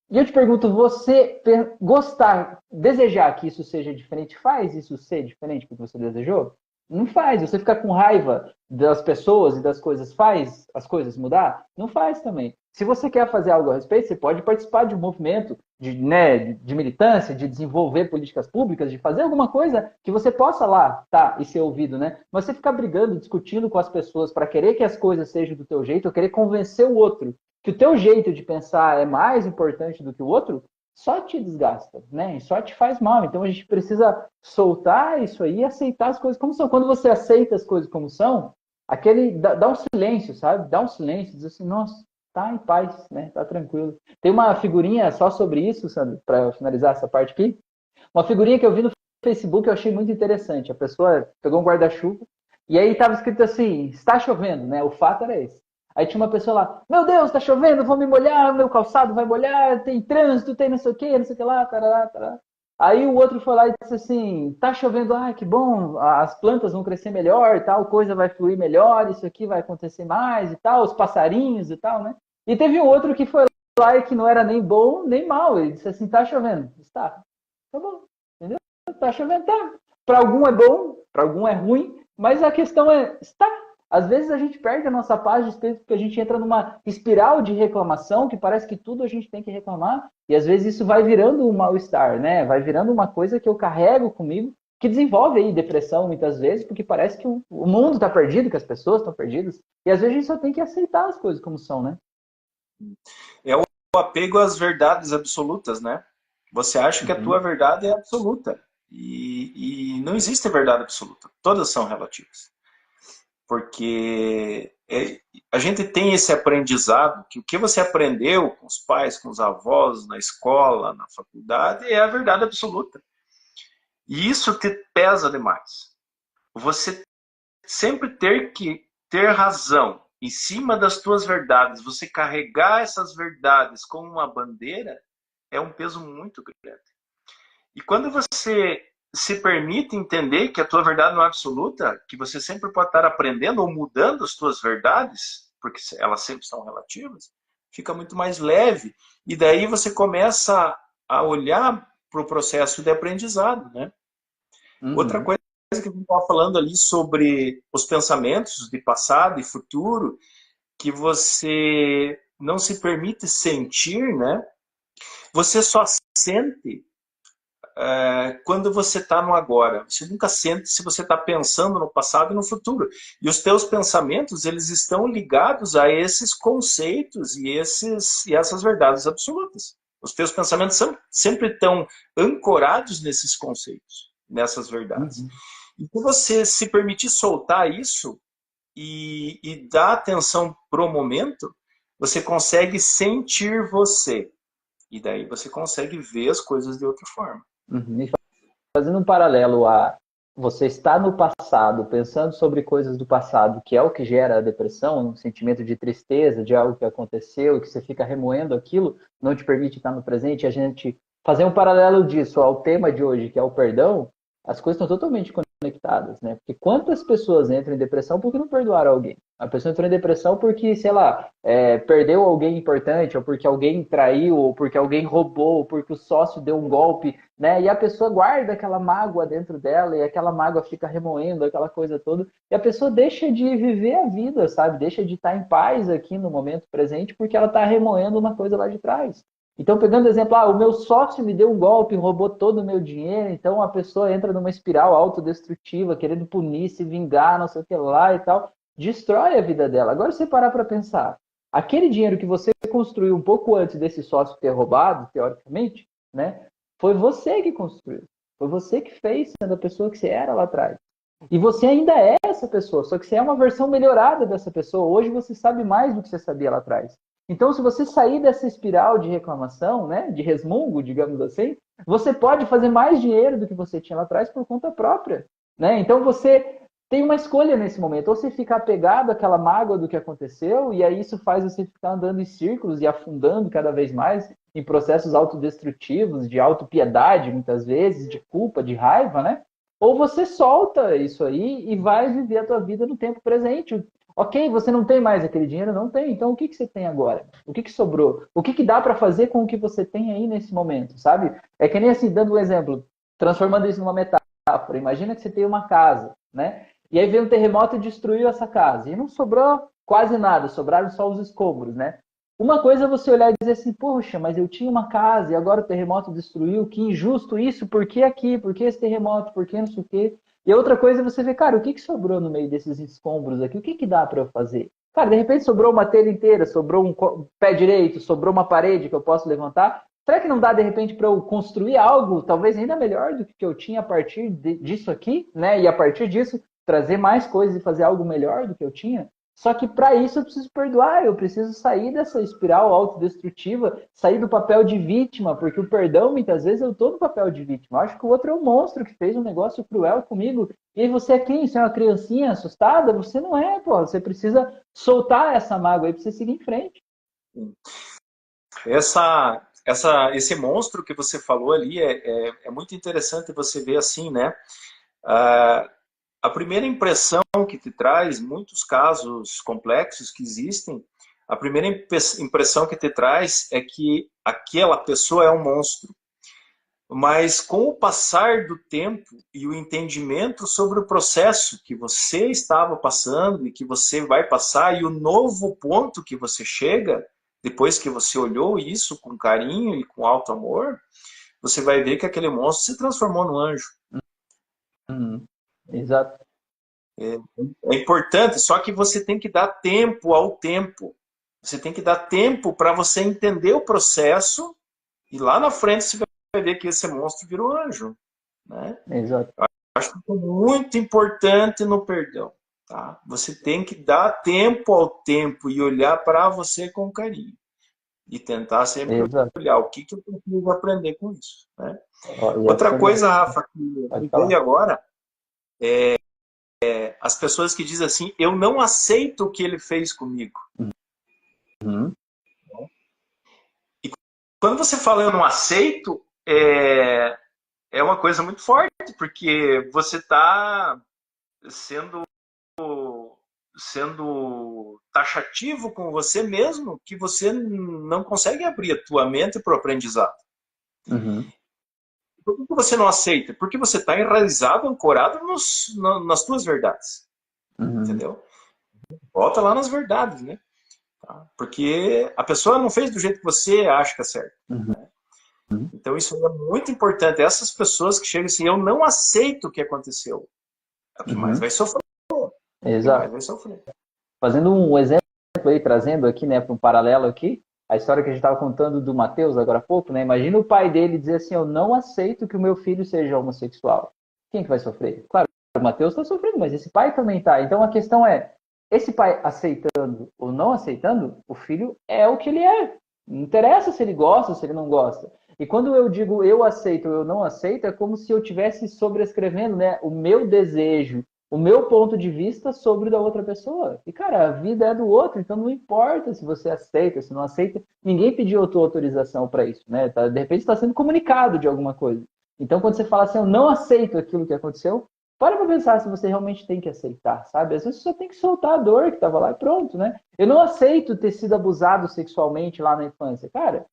E eu te pergunto, você gostar, desejar que isso seja diferente, faz isso ser diferente do que você desejou? Não faz. Você ficar com raiva das pessoas e das coisas faz as coisas mudar? Não faz também. Se você quer fazer algo a respeito, você pode participar de um movimento de militância, de desenvolver políticas públicas, de fazer alguma coisa que você possa lá tá, e ser ouvido, né? Mas você ficar brigando, discutindo com as pessoas para querer que as coisas sejam do teu jeito, ou querer convencer o outro que o teu jeito de pensar é mais importante do que o outro, só te desgasta, né? E só te faz mal. Então a gente precisa soltar isso aí e aceitar as coisas como são. Quando você aceita as coisas como são, aquele dá um silêncio, sabe? Dá um silêncio, diz assim, nossa, tá em paz, né? Tá tranquilo. Tem uma figurinha só sobre isso, sabe? Para finalizar essa parte aqui. Uma figurinha que eu vi no Facebook eu achei muito interessante. A pessoa pegou um guarda-chuva e aí estava escrito assim, está chovendo, né? O fato era esse. Aí tinha uma pessoa lá, meu Deus, está chovendo, vou me molhar, meu calçado vai molhar, tem trânsito, tem não sei o que lá, tarará, tarará. Aí o outro foi lá e disse assim, tá chovendo, ah, que bom, as plantas vão crescer melhor, tal coisa vai fluir melhor, isso aqui vai acontecer mais e tal, os passarinhos e tal, né? E teve um outro que foi lá e que não era nem bom nem mal, ele disse assim, tá chovendo, está, tá bom, entendeu? Tá chovendo, tá. Para algum é bom, para algum é ruim, mas a questão é, está. Às vezes a gente perde a nossa paz de espírito porque a gente entra numa espiral de reclamação que parece que tudo a gente tem que reclamar e às vezes isso vai virando um mal-estar, né? Vai virando uma coisa que eu carrego comigo que desenvolve aí depressão muitas vezes porque parece que o mundo está perdido, que as pessoas estão perdidas e às vezes a gente só tem que aceitar as coisas como são, né? É o apego às verdades absolutas, né? Você acha que a tua Uhum. verdade é absoluta. E não existe verdade absoluta. Todas são relativas. Porque a gente tem esse aprendizado que o que você aprendeu com os pais, com os avós, na escola, na faculdade, é a verdade absoluta. E isso te pesa demais. Você sempre ter que ter razão em cima das tuas verdades, você carregar essas verdades como uma bandeira, é um peso muito grande. E quando você se permite entender que a tua verdade não é absoluta, que você sempre pode estar aprendendo ou mudando as tuas verdades, porque elas sempre são relativas, fica muito mais leve. E daí você começa a olhar para o processo de aprendizado, né? Outra Uhum. coisa que a gente estava falando ali sobre os pensamentos de passado e futuro, que você não se permite sentir, né? Você só sente quando você está no agora. Você nunca sente se você está pensando no passado e no futuro. E os teus pensamentos, eles estão ligados a esses conceitos e essas verdades absolutas. Os teus pensamentos sempre estão ancorados nesses conceitos, nessas verdades. Uhum. E se você se permitir soltar isso e dar atenção pro momento, você consegue sentir você. E daí você consegue ver as coisas de outra forma. Uhum. E fazendo um paralelo você está no passado, pensando sobre coisas do passado, que é o que gera a depressão, um sentimento de tristeza, de algo que aconteceu, e que você fica remoendo aquilo, não te permite estar no presente, e a gente fazer um paralelo disso ao tema de hoje, que é o perdão, as coisas estão totalmente conectadas, né? Porque quantas pessoas entram em depressão porque não perdoaram alguém? A pessoa entrou em depressão porque, sei lá, perdeu alguém importante, ou porque alguém traiu, ou porque alguém roubou, ou porque o sócio deu um golpe, né? E a pessoa guarda aquela mágoa dentro dela e aquela mágoa fica remoendo aquela coisa toda. E a pessoa deixa de viver a vida, sabe? Deixa de estar em paz aqui no momento presente porque ela está remoendo uma coisa lá de trás. Então, pegando o exemplo, o meu sócio me deu um golpe, roubou todo o meu dinheiro, então a pessoa entra numa espiral autodestrutiva, querendo punir, se vingar, não sei o que lá e tal, destrói a vida dela. Agora, se você parar para pensar, aquele dinheiro que você construiu um pouco antes desse sócio ter roubado, teoricamente, né? Foi você que construiu. Foi você que fez, sendo a pessoa que você era lá atrás. E você ainda é essa pessoa, só que você é uma versão melhorada dessa pessoa. Hoje você sabe mais do que você sabia lá atrás. Então, se você sair dessa espiral de reclamação, né, de resmungo, digamos assim, você pode fazer mais dinheiro do que você tinha lá atrás por conta própria. Né? Então, você tem uma escolha nesse momento. Ou você fica apegado àquela mágoa do que aconteceu, e aí isso faz você ficar andando em círculos e afundando cada vez mais em processos autodestrutivos, de autopiedade, muitas vezes, de culpa, de raiva, né? Ou você solta isso aí e vai viver a tua vida no tempo presente. Ok, você não tem mais aquele dinheiro? Não tem. Então, o que você tem agora? O que sobrou? O que dá para fazer com o que você tem aí nesse momento, sabe? É que nem assim, dando um exemplo, transformando isso numa metáfora. Imagina que você tem uma casa, né? E aí veio um terremoto e destruiu essa casa. E não sobrou quase nada, sobraram só os escombros, né? Uma coisa é você olhar e dizer assim, poxa, mas eu tinha uma casa e agora o terremoto destruiu, que injusto isso, por que aqui, por que esse terremoto, por que não sei o quê? E outra coisa é você ver, cara, o que sobrou no meio desses escombros aqui? O que dá para eu fazer? Cara, de repente sobrou uma telha inteira, sobrou um pé direito, sobrou uma parede que eu posso levantar. Será que não dá, de repente, para eu construir algo talvez ainda melhor do que eu tinha a partir disso aqui, né? E a partir disso trazer mais coisas e fazer algo melhor do que eu tinha? Só que para isso eu preciso perdoar, eu preciso sair dessa espiral autodestrutiva, sair do papel de vítima, porque o perdão, muitas vezes, eu estou no papel de vítima. Eu acho que o outro é um monstro que fez um negócio cruel comigo. E aí você é quem? Você é uma criancinha assustada? Você não é, pô. Você precisa soltar essa mágoa aí para você seguir em frente. Esse monstro que você falou ali é muito interessante você ver assim, né? A primeira impressão que te traz, muitos casos complexos que existem, a primeira impressão que te traz é que aquela pessoa é um monstro. Mas com o passar do tempo e o entendimento sobre o processo que você estava passando e que você vai passar e o novo ponto que você chega, depois que você olhou isso com carinho e com alto amor, você vai ver que aquele monstro se transformou no anjo. Exato. É importante, só que você tem que dar tempo ao tempo. Você tem que dar tempo para você entender o processo e lá na frente você vai ver que esse monstro virou anjo. Né? Exato. Eu acho que é muito importante no perdão. Tá? Você tem que dar tempo ao tempo e olhar para você com carinho. E tentar sempre Exato. olhar o que eu preciso aprender com isso. Né? Outra coisa, Rafa, que me veio agora as pessoas que dizem assim, eu não aceito o que ele fez comigo. Uhum. E quando você fala eu não aceito, é uma coisa muito forte, porque você está sendo taxativo com você mesmo, que você não consegue abrir a tua mente para o aprendizado. Uhum. Por que você não aceita? Porque você está enraizado, ancorado nas tuas verdades. Uhum. Entendeu? Volta lá nas verdades, né? Tá? Porque a pessoa não fez do jeito que você acha que é certo. Uhum. Né? Então isso é muito importante. Essas pessoas que chegam assim, eu não aceito o que aconteceu. É o que mais vai sofrer. É o que mais vai sofrer. Fazendo um exemplo aí, trazendo aqui, né, para um paralelo aqui, a história que a gente estava contando do Mateus agora há pouco, né? Imagina o pai dele dizer assim, eu não aceito que o meu filho seja homossexual. Quem que vai sofrer? Claro, o Mateus está sofrendo, mas esse pai também está. Então a questão é, esse pai aceitando ou não aceitando, o filho é o que ele é. Não interessa se ele gosta ou se ele não gosta. E quando eu digo eu aceito ou eu não aceito, é como se eu estivesse sobrescrevendo, né, o meu desejo, o meu ponto de vista sobre o da outra pessoa. E, cara, a vida é do outro, então não importa se você aceita, se não aceita. Ninguém pediu a tua autorização para isso, né? De repente está sendo comunicado de alguma coisa. Então, quando você fala assim, eu não aceito aquilo que aconteceu, para pensar se você realmente tem que aceitar, sabe? Às vezes você só tem que soltar a dor que estava lá e pronto, né? Eu não aceito ter sido abusado sexualmente lá na infância. Cara,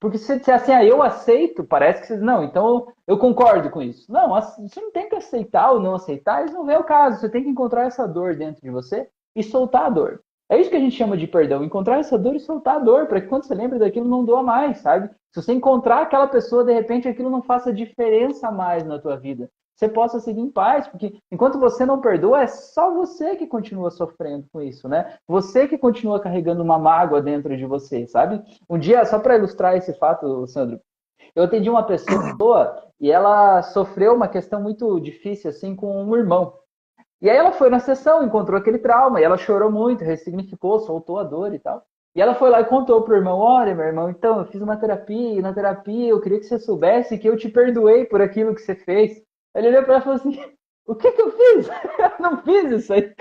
porque se você assim, eu aceito, parece que você não, então eu concordo com isso. Não, você não tem que aceitar ou não aceitar, isso não é o caso. Você tem que encontrar essa dor dentro de você e soltar a dor. É isso que a gente chama de perdão, encontrar essa dor e soltar a dor, para que quando você lembra daquilo não doa mais, sabe? Se você encontrar aquela pessoa, de repente aquilo não faça diferença mais na tua vida. Você possa seguir em paz, porque enquanto você não perdoa, é só você que continua sofrendo com isso, né? Você que continua carregando uma mágoa dentro de você, sabe? Um dia, só para ilustrar esse fato, Sandro, eu atendi uma pessoa e ela sofreu uma questão muito difícil, assim, com um irmão. E aí ela foi na sessão, encontrou aquele trauma, e ela chorou muito, ressignificou, soltou a dor e tal. E ela foi lá e contou pro irmão, olha, meu irmão, então, eu fiz uma terapia, e na terapia eu queria que você soubesse que eu te perdoei por aquilo que você fez. Ele olhou para ela e falou assim, o que eu fiz? Eu não fiz isso aí.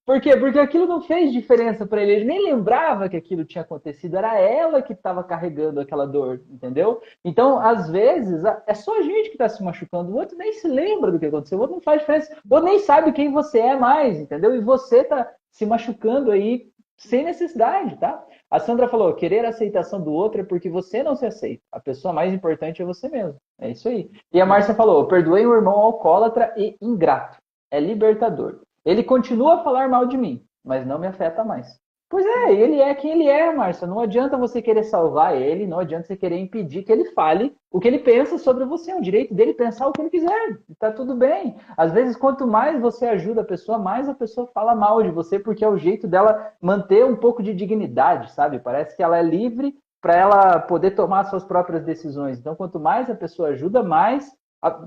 Por quê? Porque aquilo não fez diferença para ele. Ele nem lembrava que aquilo tinha acontecido. Era ela que estava carregando aquela dor, entendeu? Então, às vezes, é só a gente que está se machucando. O outro nem se lembra do que aconteceu. O outro não faz diferença. O outro nem sabe quem você é mais, entendeu? E você está se machucando aí sem necessidade, tá? A Sandra falou, querer a aceitação do outro é porque você não se aceita. A pessoa mais importante é você mesmo. É isso aí. E a Márcia falou, perdoei um irmão alcoólatra e ingrato. É libertador. Ele continua a falar mal de mim, mas não me afeta mais. Pois é, ele é quem ele é, Márcia. Não adianta você querer salvar ele, não adianta você querer impedir que ele fale o que ele pensa sobre você. É o direito dele pensar o que ele quiser. Tá tudo bem. Às vezes, quanto mais você ajuda a pessoa, mais a pessoa fala mal de você, porque é o jeito dela manter um pouco de dignidade, sabe? Parece que ela é livre para ela poder tomar suas próprias decisões. Então, quanto mais a pessoa ajuda,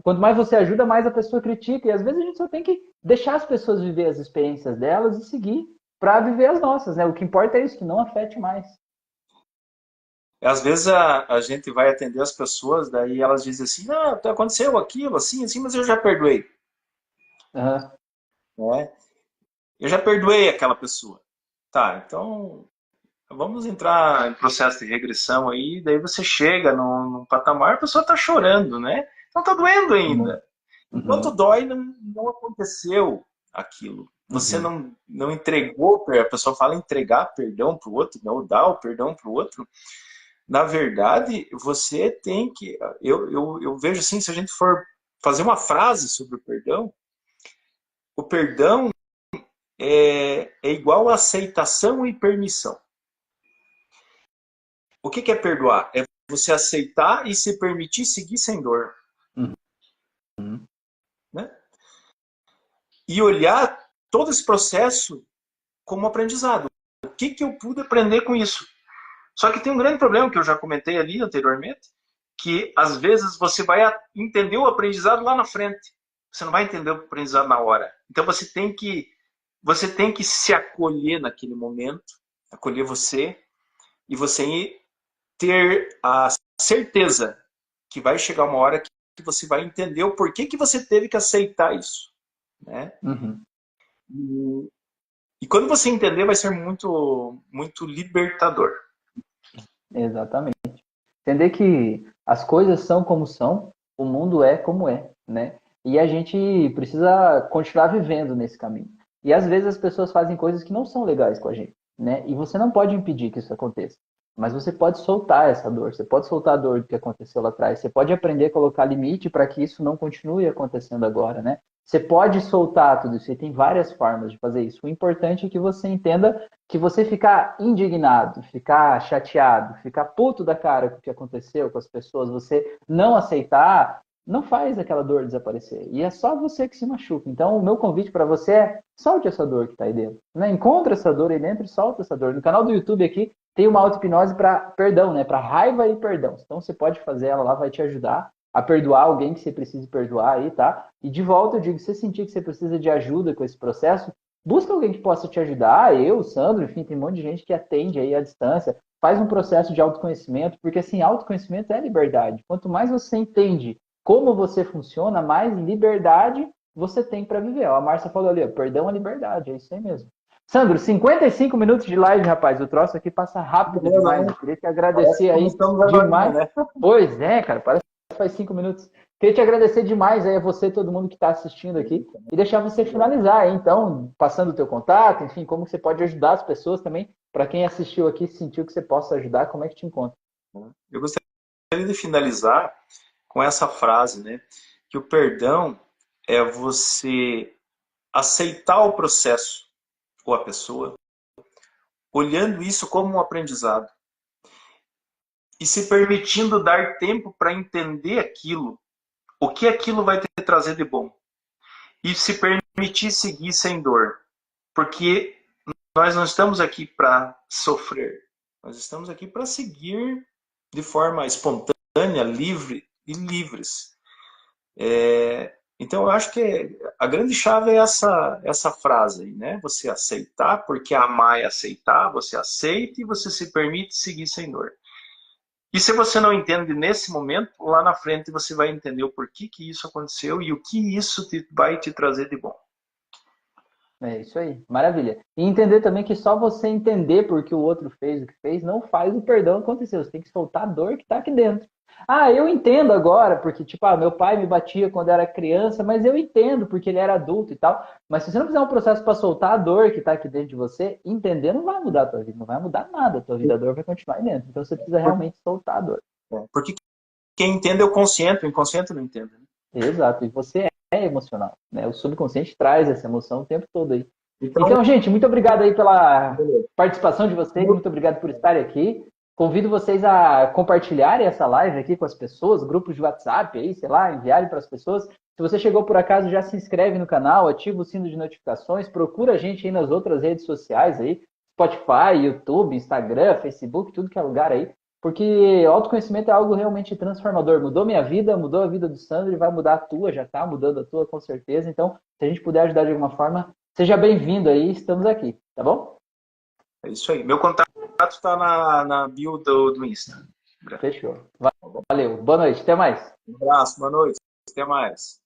quanto mais você ajuda, mais a pessoa critica. E às vezes a gente só tem que deixar as pessoas viver as experiências delas e seguir para viver as nossas, né? O que importa é isso, que não afete mais. Às vezes a gente vai atender as pessoas, daí elas dizem assim, não, aconteceu aquilo, assim, assim, mas eu já perdoei. Uhum. Né? Eu já perdoei aquela pessoa. Tá, então vamos entrar em processo de regressão aí, daí você chega num patamar, a pessoa está chorando, né? Não está doendo Uhum. ainda. Enquanto Uhum. dói, não aconteceu aquilo. Você Uhum. não entregou, a pessoa fala entregar perdão para o outro, não dar o perdão para o outro. Na verdade, você tem que. Eu vejo assim, se a gente for fazer uma frase sobre o perdão é igual a aceitação e permissão. O que é perdoar? É você aceitar e se permitir seguir sem dor. Uhum. Né? E olhar todo esse processo como aprendizado. O que eu pude aprender com isso? Só que tem um grande problema que eu já comentei ali anteriormente, que às vezes você vai entender o aprendizado lá na frente. Você não vai entender o aprendizado na hora. Então você tem que se acolher naquele momento, acolher você e você ter a certeza que vai chegar uma hora que você vai entender o porquê que você teve que aceitar isso, né? Uhum. E quando você entender, vai ser muito libertador. Exatamente. Entender que as coisas são como são, o mundo é como é, né? E a gente precisa continuar vivendo nesse caminho. E às vezes as pessoas fazem coisas que não são legais com a gente, né? E você não pode impedir que isso aconteça. Mas você pode soltar essa dor, você pode soltar a dor do que aconteceu lá atrás, você pode aprender a colocar limite para que isso não continue acontecendo agora, né? Você pode soltar tudo isso, e tem várias formas de fazer isso. O importante é que você entenda que você ficar indignado, ficar chateado, ficar puto da cara com o que aconteceu com as pessoas, você não aceitar, não faz aquela dor desaparecer. E é só você que se machuca. Então, o meu convite para você é solte essa dor que está aí dentro. Né? Encontra essa dor aí dentro e solta essa dor. No canal do YouTube aqui tem uma auto-hipnose para perdão, né? Para raiva e perdão. Então, você pode fazer ela lá, vai te ajudar a perdoar alguém que você precise perdoar aí, tá? E de volta eu digo, se você sentir que você precisa de ajuda com esse processo, busca alguém que possa te ajudar, eu, Sandro, enfim, tem um monte de gente que atende aí à distância. faz um processo de autoconhecimento, porque assim, autoconhecimento é liberdade. Quanto mais você entende como você funciona, mais liberdade você tem para viver. Ó, a Márcia falou ali, ó, perdão a liberdade, é isso aí mesmo. Sandro, 55 minutos de live, rapaz. O troço aqui passa rápido demais. Eu queria te Parece agradecer que aí começamos agora, demais. né? Pois é, cara, parece que faz 5 minutos. Queria te agradecer demais aí a você, todo mundo que está assistindo aqui, e deixar você finalizar aí, então, passando o teu contato, enfim, como você pode ajudar as pessoas também, para quem assistiu aqui, sentiu que você possa ajudar, como é que te encontra? Eu gostaria de finalizar com essa frase, né? Que o perdão é você aceitar o processo ou a pessoa, olhando isso como um aprendizado e se permitindo dar tempo para entender aquilo, o que aquilo vai te trazer de bom. E se permitir seguir sem dor. Porque nós não estamos aqui para sofrer. Nós estamos aqui para seguir de forma espontânea, livre e livres. Então, eu acho que a grande chave é essa frase aí, né? Você aceitar, porque amar é aceitar, você aceita e você se permite seguir sem dor. E se você não entende nesse momento, lá na frente você vai entender o porquê que isso aconteceu e o que isso vai te trazer de bom. É isso aí, maravilha. E entender também que só você entender porque o outro fez o que fez não faz o perdão acontecer. Você tem que soltar a dor que está aqui dentro. Ah, eu entendo agora, porque, tipo, meu pai me batia quando eu era criança, mas eu entendo porque ele era adulto e tal. Mas se você não fizer um processo para soltar a dor que está aqui dentro de você, entender não vai mudar a tua vida, não vai mudar nada. A tua vida, a dor vai continuar aí dentro. Então você precisa realmente soltar a dor. Porque quem entende é o consciente, o inconsciente não entende. Né? Exato, e você é emocional, né? O subconsciente traz essa emoção o tempo todo aí. Então, Então, gente, muito obrigado aí pela participação de vocês, muito obrigado por estarem aqui. Convido vocês a compartilharem essa live aqui com as pessoas, grupos de WhatsApp aí, sei lá, enviarem para as pessoas. Se você chegou por acaso, já se inscreve no canal, ativa o sino de notificações, procura a gente aí nas outras redes sociais aí, Spotify, YouTube, Instagram, Facebook, tudo que é lugar aí. Porque autoconhecimento é algo realmente transformador. Mudou minha vida, mudou a vida do Sandro e vai mudar a tua, já está mudando a tua com certeza. Então, se a gente puder ajudar de alguma forma, seja bem-vindo aí, estamos aqui, tá bom? É isso aí. Meu contato está na bio do Insta. Fechou. Valeu. Boa noite, até mais. Um abraço, boa noite. Até mais.